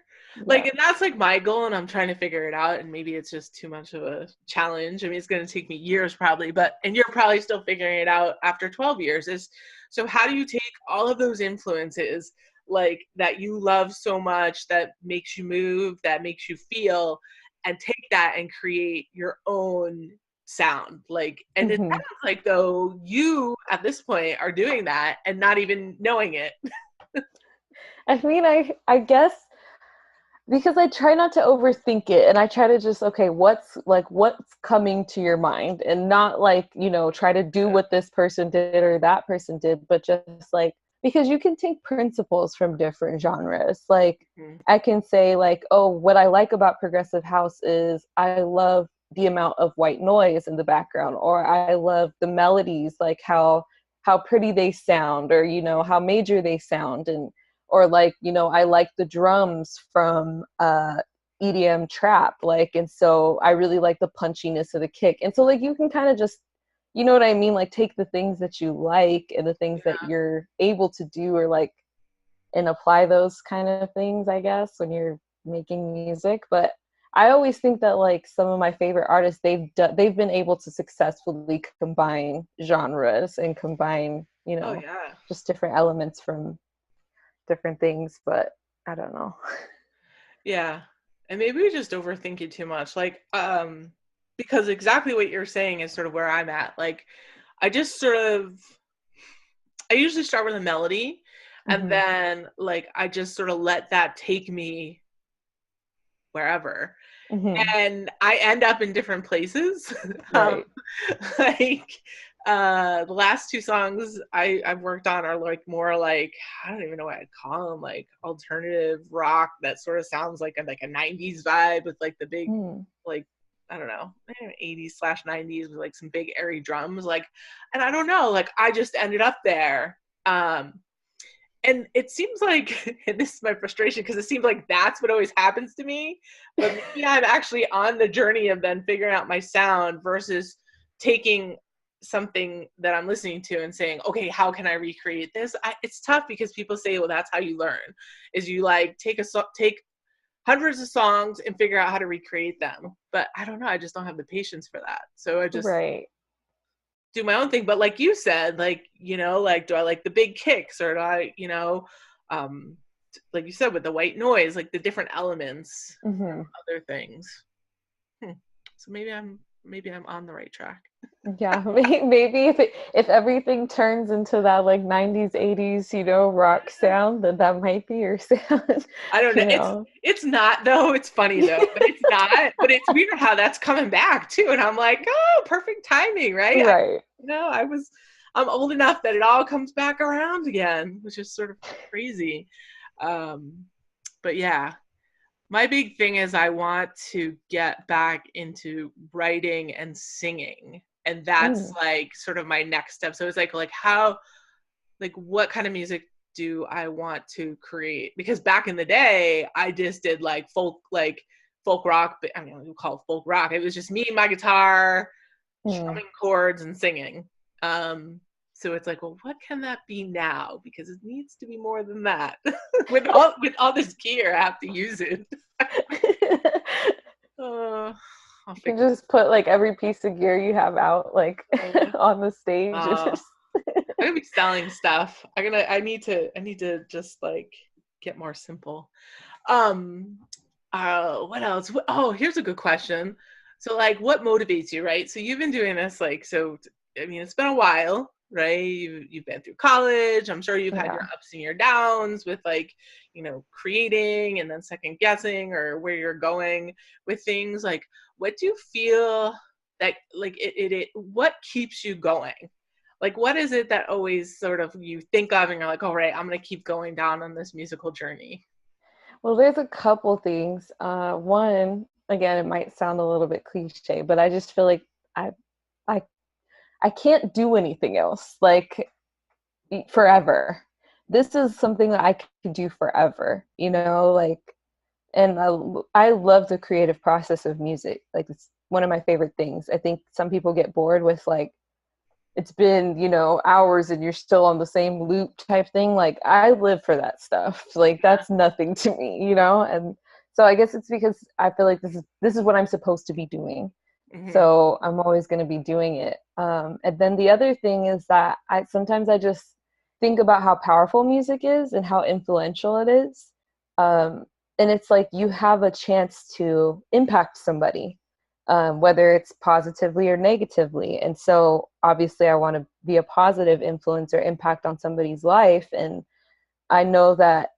Like, Yeah. and that's like my goal, and I'm trying to figure it out. And maybe it's just too much of a challenge. I mean, it's going to take me years probably, and you're probably still figuring it out after 12 years. So how do you take all of those influences, like that you love so much, that makes you move, that makes you feel, and take that and create your own sound? Like, and it Hmm. sounds like though you at this point are doing that and not even knowing it. I mean, I guess because I try not to overthink it and I try to just okay, what's coming to your mind and not like, try to do what this person did or that person did, but just like because you can take principles from different genres. Like Mhm. I can say like, oh, what I like about progressive house is I love the amount of white noise in the background, or I love the melodies, like how pretty they sound, or how major they sound, and or like I like the drums from EDM trap, like, and so I really like the punchiness of the kick. And so like you can kind of just, you know what I mean, like take the things that you like and the things that you're able to do, or like, and apply those kind of things, I guess, when you're making music. But I always think that like some of my favorite artists, they've been able to successfully combine genres and combine, Oh yeah. just different elements from different things. But I don't know. Yeah. And maybe we just overthink it too much. Like, because exactly what you're saying is sort of where I'm at. Like, I just sort of, I usually start with a melody, and Hmm. then like I just sort of let that take me wherever. Hmm. And I end up in different places. um, Right. like the last two songs I've worked on are like more like, I don't even know what I'd call them, like alternative rock that sort of sounds like a 90s vibe with like the big, Mm. like, I don't know, 80s/90s with like some big airy drums, like, and I don't know, like I just ended up there. And it seems like, and this is my frustration, because it seems like that's what always happens to me, but maybe I'm actually on the journey of then figuring out my sound versus taking something that I'm listening to and saying, okay, how can I recreate this? It's tough because people say, well, that's how you learn, is you like take hundreds of songs and figure out how to recreate them. But I don't know, I just don't have the patience for that. So I just Right. do my own thing. But like you said, like, like, do I like the big kicks, or do I, um, like you said, with the white noise, like the different elements, Hmm. other things. Hmm. So maybe I'm on the right track. Yeah, maybe if everything turns into that like 90s, 80s, rock sound, then that might be your sound, I don't know. you It's know. it's not though. It's funny though, but it's not. But it's weird how that's coming back too. And I'm like, oh, perfect timing, right? Right. I'm old enough that it all comes back around again, which is sort of crazy. Um, but yeah, my big thing is I want to get back into writing and singing. And that's Mm. like sort of my next step. So it's like how, like what kind of music do I want to create? Because back in the day, I just did like folk rock, but I mean, we call it folk rock. It was just me, my guitar, Mm. strumming chords and singing. Um, so it's like, well, what can that be now? Because it needs to be more than that. with all this gear, I have to use it. Uh, I'll You can figure just put like every piece of gear you have out like it out. on the stage and Uh, just I'm gonna be selling stuff. I need to just like get more simple. Um, what else? Oh, here's a good question. So, like, what motivates you, right? So you've been doing this, like, so I mean, it's been a while, right? You've been through college. I'm sure you've had your yeah. ups and your downs with like, creating and then second guessing or where you're going with things. Like, what do you feel that like what keeps you going? Like, what is it that always sort of you think of and you're like, all right, I'm gonna keep going down on this musical journey? Well, there's a couple things. One, again, it might sound a little bit cliche, but I just feel like I I I can't do anything else like forever. This is something that I could do forever, like, and I love the creative process of music. Like it's one of my favorite things. I think some people get bored with like it's been, hours and you're still on the same loop type thing. Like I live for that stuff. Like that's nothing to me. And so I guess it's because I feel like this is what I'm supposed to be doing. Hmm. So I'm always going to be doing it. And then the other thing is that I sometimes I just think about how powerful music is and how influential it is. Um, and it's like you have a chance to impact somebody, whether it's positively or negatively. And so obviously I want to be a positive influence or impact on somebody's life. And I know that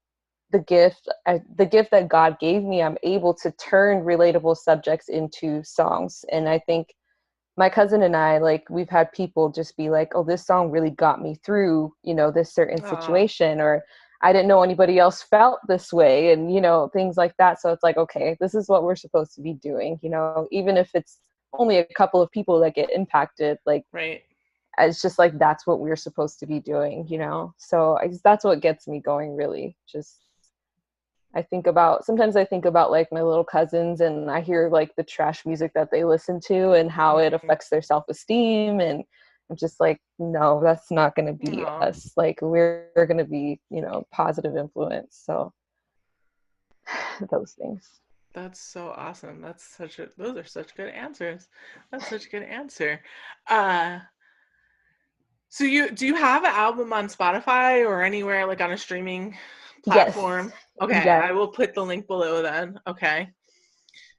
the gift that God gave me, I'm able to turn relatable subjects into songs. And I think my cousin and I, like, we've had people just be like, oh, this song really got me through, this certain Oh, situation, or I didn't know anybody else felt this way, and, things like that. So it's like, okay, this is what we're supposed to be doing, even if it's only a couple of people that get impacted, like, right. it's just like, that's what we're supposed to be doing, So I guess that's what gets me going, really. Just, sometimes I think about like my little cousins, and I hear like the trash music that they listen to and how it Mhm. affects their self-esteem. And I'm just like, no, that's not going to be Oh, us. Like, we're going to be, positive influence. So those things. that's so awesome. Those are such good answers. That's such a good answer. Uh, so do you have an album on Spotify or anywhere like on a streaming Yes. platform? Okay, Yes. I will put the link below then. Okay.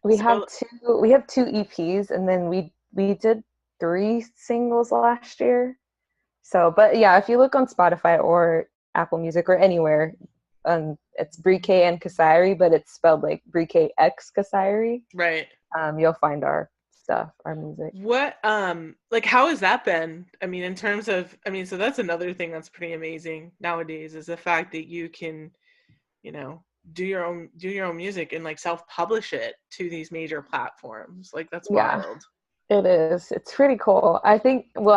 We have So two we have two EPs, and then we did three singles last year. So, but yeah, if you look on Spotify or Apple Music or anywhere, it's BreeKay and Kasiri, but it's spelled like BreeKay X Kasiri. right. You'll find our stuff, our music. What like how has that been? I mean, in terms of so that's another thing that's pretty amazing nowadays is the fact that you can, you know, do your own music and like self-publish it to these major platforms. Like that's Yeah, wild. it is. It's pretty cool. I think. Well,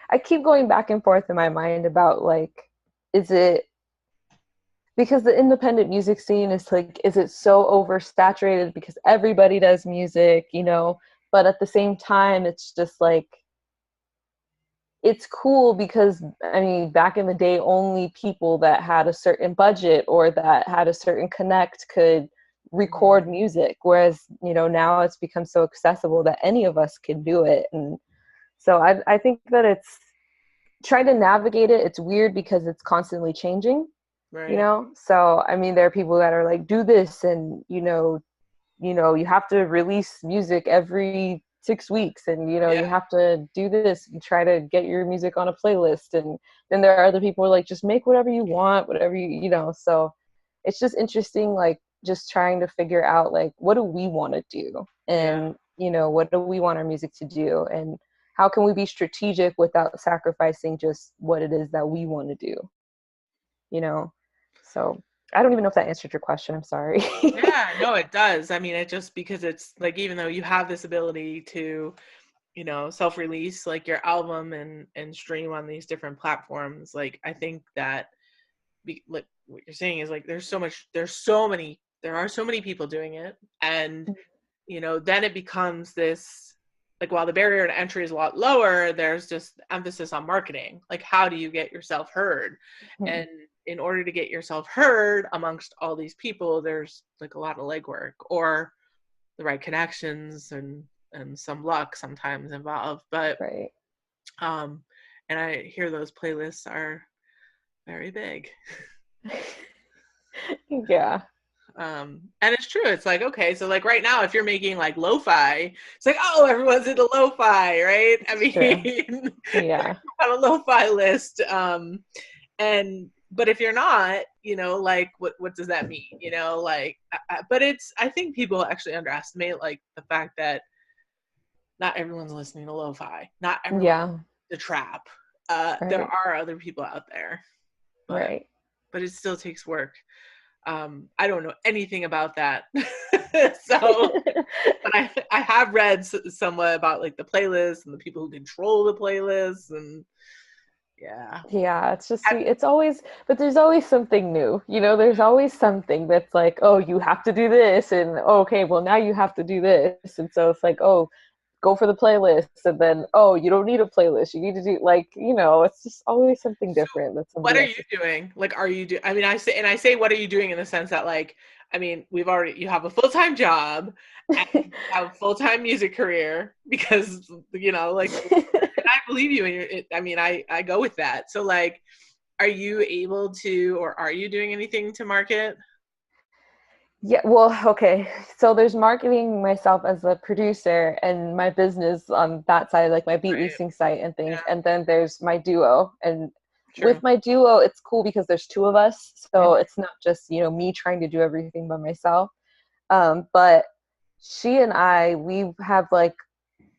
I keep going back and forth in my mind about like, is it because the independent music scene is like, is it so oversaturated because everybody does music, but at the same time it's just like, it's cool because, I mean, back in the day only people that had a certain budget or that had a certain connect could record Mhm. music, whereas now it's become so accessible that any of us can do it. And so I think that it's trying to navigate it. It's weird because it's constantly changing, Right. so I mean, there are people that are like, do this, and you have to release music every 6 weeks, and you Yeah. have to do this and try to get your music on a playlist. And then there are other people who are like, just make whatever you want, whatever so it's just interesting, like, just trying to figure out, like, what do we want to do, Yeah. and what do we want our music to do, and how can we be strategic without sacrificing just what it is that we want to do, you know so I don't even know if that answered your question. I'm sorry. Yeah, no, it does. I mean, it just because it's like even though you have this ability to, self-release like your album and stream on these different platforms, like I think that like what you're saying is like there are so many people doing it, and then it becomes this like while the barrier to entry is a lot lower, there's just emphasis on marketing. Like how do you get yourself heard? And in order to get yourself heard amongst all these people, there's like a lot of legwork or the right connections and some luck sometimes involved. But Right. um and I hear those playlists are very big. Yeah. And it's true. It's like, okay, so like right now, if you're making like lo-fi, it's like, oh, everyone's into lo-fi, right? I It's true. mean, Yeah. on a lo-fi list. And but if you're not, like what does that mean? Like, but I think people actually underestimate like the fact that not everyone's listening to lo-fi, not everyone Yeah. the trap. There Right. are other people out there, but Right. it still takes work. I don't know anything about that. So, but I have read somewhat about like the playlists and the people who control the playlists, and yeah. Yeah, it's just Have, it's always, but there's always something new. There's always something that's like, oh, you have to do this, and oh, okay, well, now you have to do this. And so it's like, oh, go for the playlist, and then, oh, you don't need a playlist. You need to do, like, it's just always something so different that what somebody are has you to. doing? Like, are you do? I mean, I say, what are you doing in the sense that like, I mean, you have a full time job and you have a full time music career because like, and I believe you, and I mean, I go with that. So like, are you able to, or are you doing anything to market? Yeah, well, okay. So there's marketing myself as a producer and my business on that side, like my beat Right. leasing site and things. Yeah. And then there's my duo. And True. with my duo, it's cool because there's two of us. So Mhm. it's not just, me trying to do everything by myself. But she and I, we have like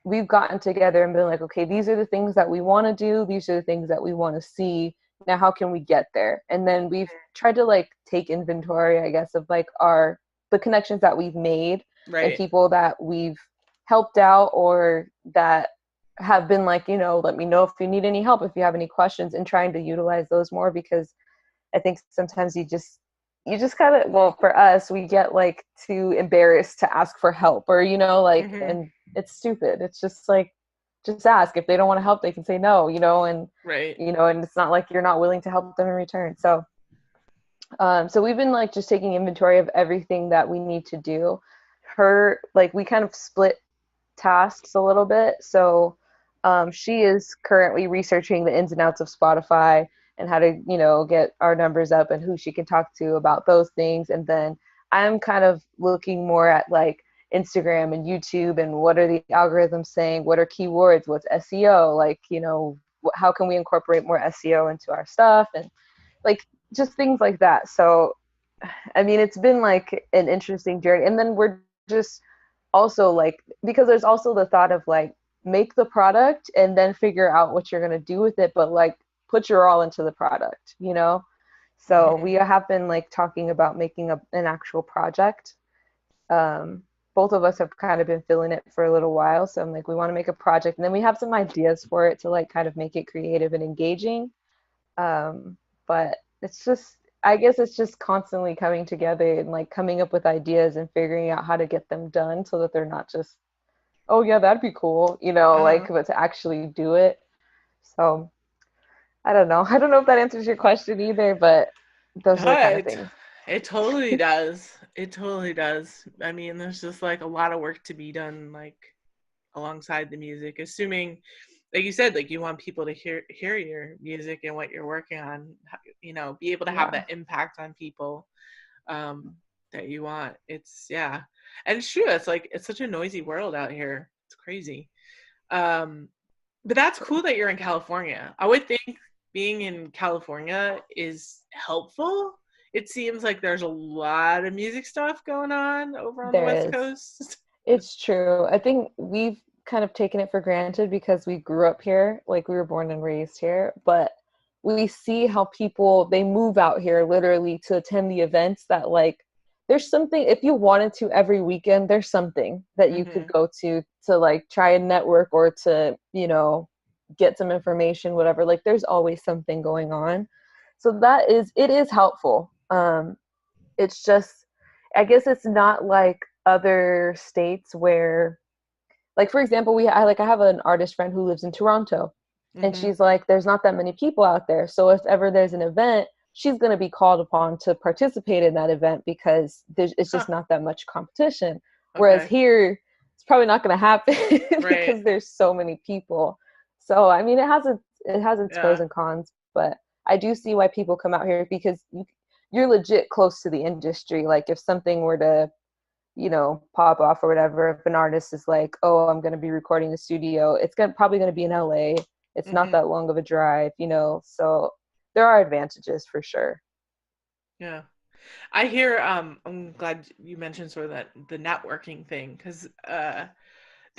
we've gotten together and been like, okay, these are the things that we want to do. These are the things that we want to see. Now, how can we get there? And then we've tried to like take inventory, I guess, of like the connections that we've made and Right. people that we've helped out or that have been like, let me know if you need any help, if you have any questions, and trying to utilize those more because I think sometimes you just kind of, well, for us, we get like too embarrassed to ask for help or, like, Hmm. and it's stupid. It's just like, just ask. If they don't want to help, they can say no, and, Right. and it's not like you're not willing to help them in return. So we've been like just taking inventory of everything that we need to do. Like, we kind of split tasks a little bit. So she is currently researching the ins and outs of Spotify and how to, get our numbers up and who she can talk to about those things. And then I'm kind of looking more at like Instagram and YouTube and what are the algorithms saying? What are keywords? What's SEO? Like, how can we incorporate more SEO into our stuff? And like just things like that. So I mean, it's been like an interesting journey. And then we're just also like, because there's also the thought of like, make the product and then figure out what you're going to do with it, but like put your all into the product. So Hmm. we have been like talking about making an actual project. Um, Both of us have kind of been feeling it for a little while. So I'm like, we want to make a project. And then we have some ideas for it to like kind of make it creative and engaging. um, but it's just, I guess it's just constantly coming together and like coming up with ideas and figuring out how to get them done so that they're not just, oh yeah, that'd be cool, like, Uh-huh. but to actually do it. So I don't know. I don't know if that answers your question either, but those are the Yeah, kind of it, things. it totally does. It totally does. I mean, there's just like a lot of work to be done, like alongside the music, assuming, like you said, like you want people to hear your music and what you're working on, be able to have Yeah, that impact on people, um, that you want. It's, yeah. And it's true. It's like, it's such a noisy world out here. It's crazy. Um, but that's cool that you're in California. I would think being in California is helpful. It seems like there's a lot of music stuff going on over on the West there is. Coast. It's true. I think we've kind of taken it for granted because we grew up here, like we were born and raised here, but we see how people they move out here literally to attend the events that like there's something if you wanted to every weekend, there's something that you could Hmm. go to like try and network or to, get some information, whatever. Like there's always something going on. So it is helpful. It's just, I guess it's not like other states where, like for example, I have an artist friend who lives in Toronto, and Hmm. she's like, there's not that many people out there. So if ever there's an event, she's going to be called upon to participate in that event because it's Huh. just not that much competition. Whereas Okay. here, it's probably not going to happen Right. because there's so many people. So I mean, it has its pros Yeah. and cons, but I do see why people come out here because you're legit close to the industry. Like if something were to, pop off or whatever, if an artist is like, oh, I'm going to be recording the studio, probably going to be in LA. It's not Hmm. that long of a drive. So there are advantages for sure. Yeah. I hear, I'm glad you mentioned sort of that the networking thing, because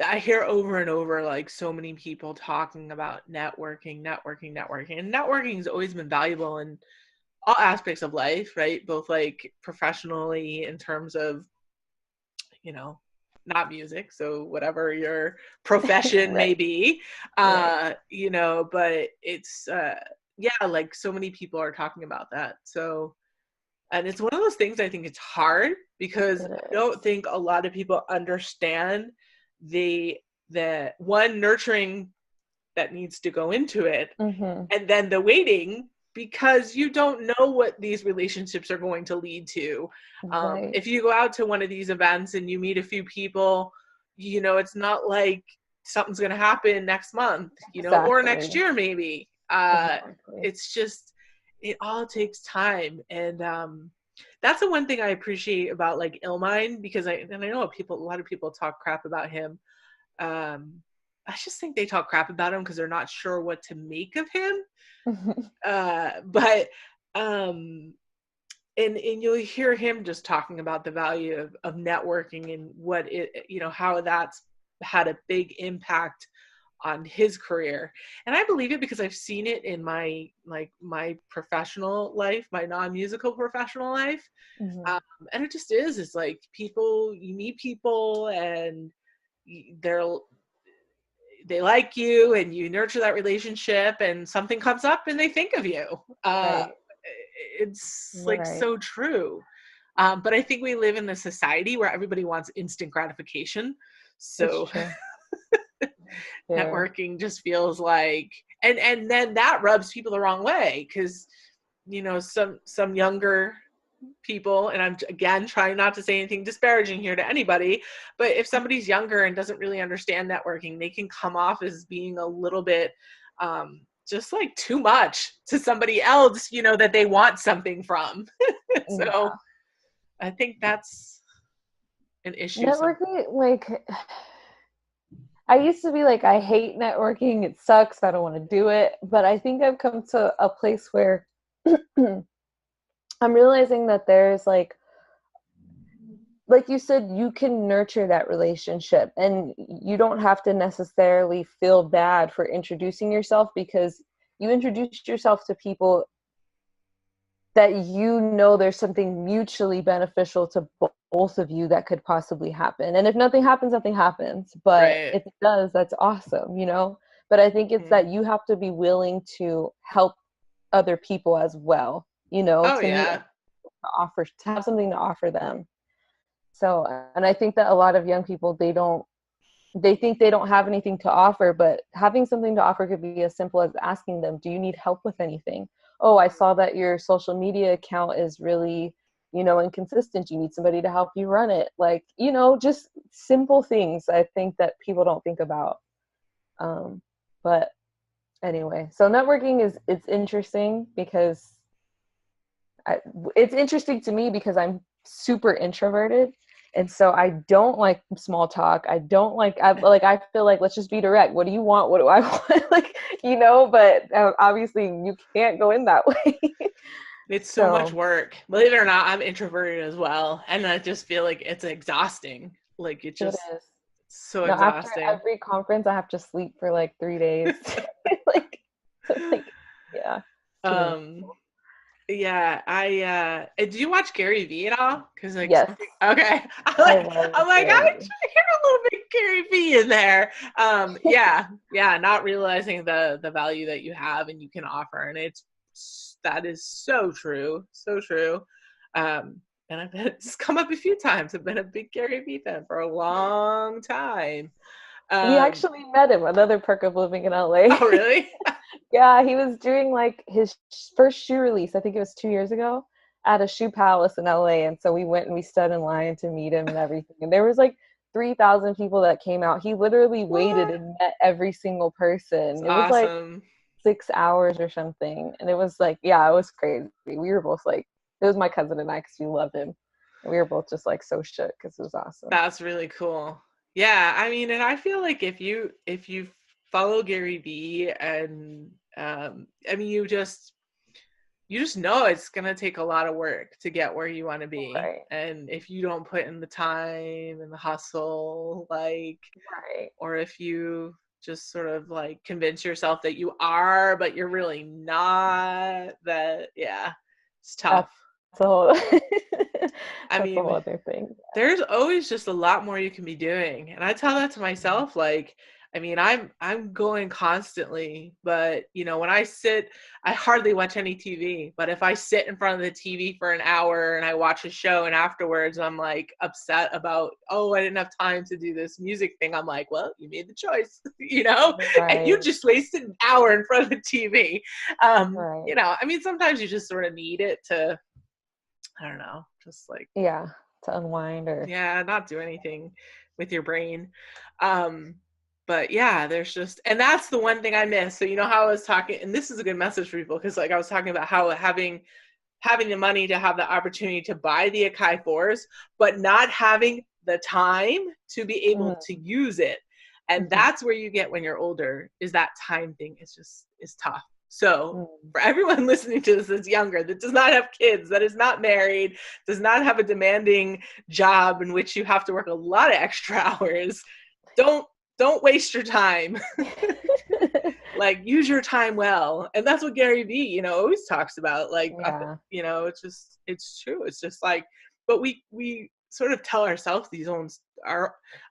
I hear over and over like so many people talking about networking, and networking has always been valuable in all aspects of life, right? Both like professionally in terms of, you know, not music, so whatever your profession may Right, be, right. but it's yeah, like so many people are talking about that. So, and it's one of those things I think it's hard because It I don't is. think a lot of people understand the the one nurturing that needs to go into it, Mm-hmm. and then the waiting, because you don't know what these relationships are going to lead to. Right. If you go out to one of these events and you meet a few people, it's not like something's going to happen next month, or next Exactly. year maybe. Exactly. It's just, it all takes time. And that's the one thing I appreciate about like Illmind, because I know a lot of people talk crap about him. um, I just think they talk crap about him because they're not sure what to make of him. But um, and you'll hear him just talking about the value of networking and what it, how that's had a big impact on his career. And I believe it because I've seen it in my professional life, my non-musical professional life. Hmm. Um, and it just is, it's like you meet people and they're they like you and you nurture that relationship and something comes up and they think of you. Uh, Right. it's like Right. so true. But I think we live in a society where everybody wants instant gratification. It's So true. True. networking just feels like, and then that rubs people the wrong way because some younger people, and I'm again trying not to say anything disparaging here to anybody, but if somebody's younger and doesn't really understand networking, they can come off as being a little bit just like too much to somebody else, that they want something from. So Yeah. I think that's an issue. Networking, like, I used to be like, I hate networking. It sucks. I don't want to do it. But I think I've come to a place where I'm realizing that there's like you said, you can nurture that relationship and you don't have to necessarily feel bad for introducing yourself because you introduced yourself to people that there's something mutually beneficial to both of you that could possibly happen. And if nothing happens, nothing happens. But Right. if it does, that's awesome. But I think it's Mhm. that you have to be willing to help other people as well, Oh to meet, yeah. to offer, to have something to offer them. So, and I think that a lot of young people, they think they don't have anything to offer, but having something to offer could be as simple as asking them, do you need help with anything? Oh, I saw that your social media account is really, inconsistent. You need somebody to help you run it. Like, just simple things I think that people don't think about. But anyway, so networking it's interesting because it's interesting to me because I'm super introverted. And so I don't like small talk. I feel like, let's just be direct. What do you want? What do I want? But obviously you can't go in that way. It's so much So work. Believe it or not, I'm introverted as well. And I just feel like it's exhausting. Like it's it just is. so No, after exhausting. every conference, I have to sleep for like 3 days. like, like, yeah, too many. um yeah, do you watch Gary Vee at all? Because like Yes, something okay. I'm I like love I'm like, I Gary. hear a little bit Gary Vee in there. Yeah, not realizing the value that you have and you can offer. And that is so true. So true. And it's come up a few times. I've been a big Gary Vee fan for a long time. We Um, actually met him, another perk of living in LA. oh really? Yeah, he was doing like his first shoe release, I think it was 2 years ago, at a shoe palace in LA. And so we went and we stood in line to meet him and everything. And there was like 3,000 people that came out. He literally waited What? and met every single It's person. It was like awesome. 6 hours or something. And it was like, yeah, it was crazy. We were both like, it was my cousin and I because we loved him. And we were both just like so shook because it was awesome. That's really cool. Yeah, I mean, and I feel like if you follow Gary Vee and I mean you just know it's gonna take a lot of work to get where you want to be. Right. And if you don't put in the time and the hustle, like, Right. or if you just sort of like convince yourself that you are, but you're really not, that yeah, it's tough. That's a whole I that's a whole mean, other thing. there's always just a lot more you can be doing. And I tell that to myself, like, I mean, I'm going constantly, but when I hardly watch any TV, but if I sit in front of the TV for an hour and I watch a show and afterwards I'm like upset about, oh, I didn't have time to do this music thing. I'm like, well, you made the choice, and you Right. just wasted an hour in front of the TV. Right. I mean, sometimes you just sort of need it to, I don't know, just like, Yeah, to unwind or yeah, not do anything with your brain. Um, but yeah, there's just, and that's the one thing I miss. So how I was talking, and this is a good message for people because like I was talking about how having the money to have the opportunity to buy the Akai fours, but not having the time to be able mm, to use it. And mhm, that's where you get when you're older, is that time thing is tough. So mm. for everyone listening to this that's younger, that does not have kids, that is not married, does not have a demanding job in which you have to work a lot of extra hours, don't don't waste your time. Like, use your time well. And that's what Gary Vee, always talks about. Like, Yeah. it's true. It's just like, but we sort of tell ourselves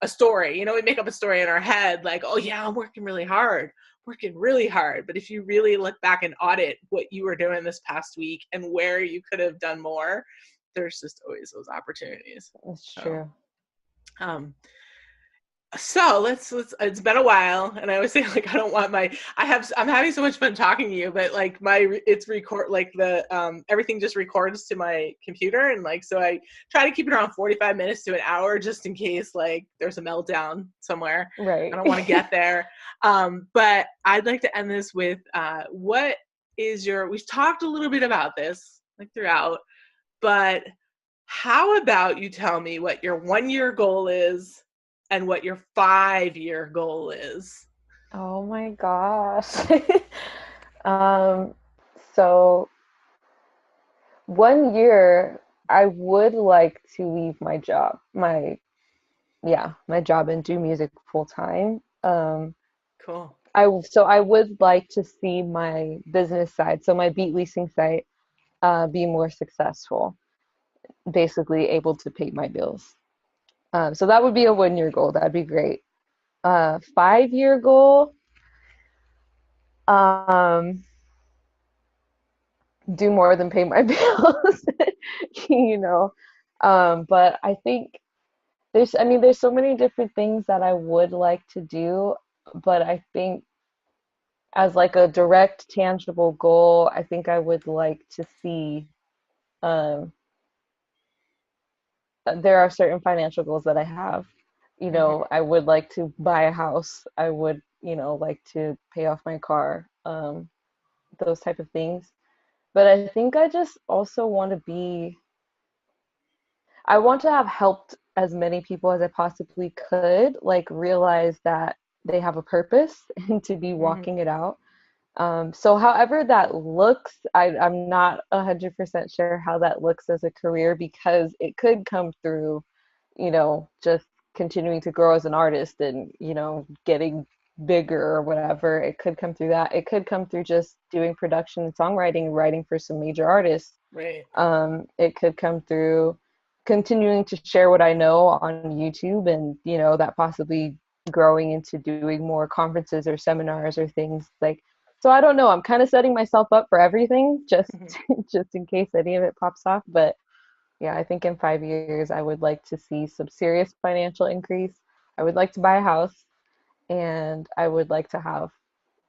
a story. We make up a story in our head, like, oh yeah, I'm working really hard. But if you really look back and audit what you were doing this past week and where you could have done more, there's just always those opportunities. It's So, true. um, so let's it's been a while, and I always say, like, I don't want I'm having so much fun talking to you, but like it's record, like the everything just records to my computer, and like, so I try to keep it around 45 minutes to an hour, just in case like there's a meltdown somewhere. I Right. don't want to get there. But I'd like to end this with what is we've talked a little bit about this like throughout, but how about you tell me what your 1 year goal is and what your 5 year goal is? Oh my gosh. Um, so 1 year, I would like to leave my job, my job and do music full time. Cool. I would like to see my business side, so my beat leasing site, be more successful, basically able to pay my bills. So that would be a 1 year goal. That'd be great. 5 year goal, um, do more than pay my bills, you know. But I think there's so many different things that I would like to do, but I think as like a direct, tangible goal, I think I would like to see, um, there are certain financial goals that I have. Mm-hmm. I would like to buy a house. I would, like to pay off my car, those type of things. But I think I just also want to I want to have helped as many people as I possibly could, like realize that they have a purpose and to be Mm-hmm. walking it out. So however that looks, I'm not 100% sure how that looks as a career because it could come through, just continuing to grow as an artist and, getting bigger or whatever. It could come through that. It could come through just doing production and songwriting, writing for some major artists. Right. It could come through continuing to share what I know on YouTube and, that possibly growing into doing more conferences or seminars or things like. So I don't know. I'm kind of setting myself up for everything just Mm-hmm. just in case any of it pops off. But yeah, I think in 5 years I would like to see some serious financial increase. I would like to buy a house and I would like to have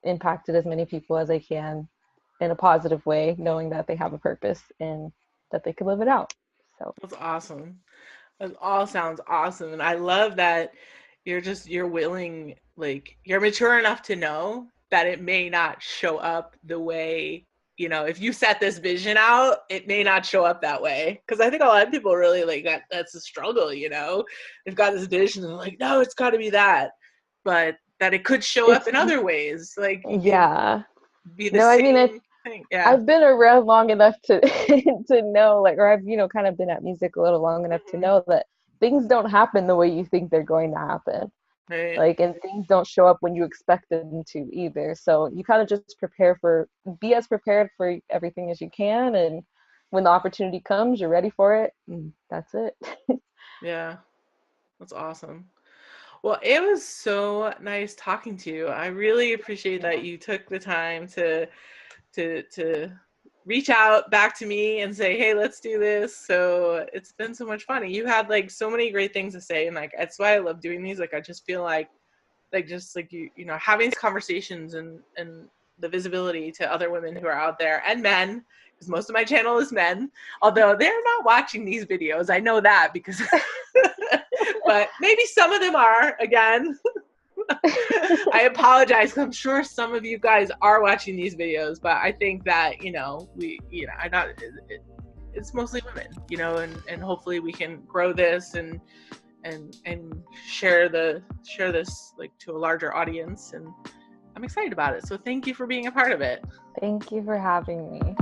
impacted as many people as I can in a positive way, knowing that they have a purpose and that they could live it out. So, That's awesome. That all sounds awesome. And I love that you're willing, like, you're mature enough to know that it may not show up the way, if you set this vision out, it may not show up that way. Cause I think a lot of people really like that's a struggle, they've got this vision and they're like, no, it's gotta be that. But that it could show up it's in other ways. Like you can yeah. be the No, I mean, same thing. Yeah. I've been around long enough to to know, like, or I've, kind of been at music a little long enough to Mhm. know that things don't happen the way you think they're going to happen. Right. Like, and things don't show up when you expect them to either. So you kind of just be as prepared for everything as you can. And when the opportunity comes, you're ready for it. And that's it. Yeah. That's awesome. Well, it was so nice talking to you. I really appreciate that Yeah. you took the time to reach out back to me and say, "Hey, let's do this." So it's been so much fun. And you had like so many great things to say, and like that's why I love doing these. Like I just feel like just like having these conversations and the visibility to other women who are out there and men, because most of my channel is men, although they're not watching these videos. I know that because but maybe some of them are again. I apologize 'cause I'm sure some of you guys are watching these videos, but I think that I not it's mostly women, and hopefully we can grow this and share this like to a larger audience, and I'm excited about it. So thank you for being a part of it. Thank you for having me.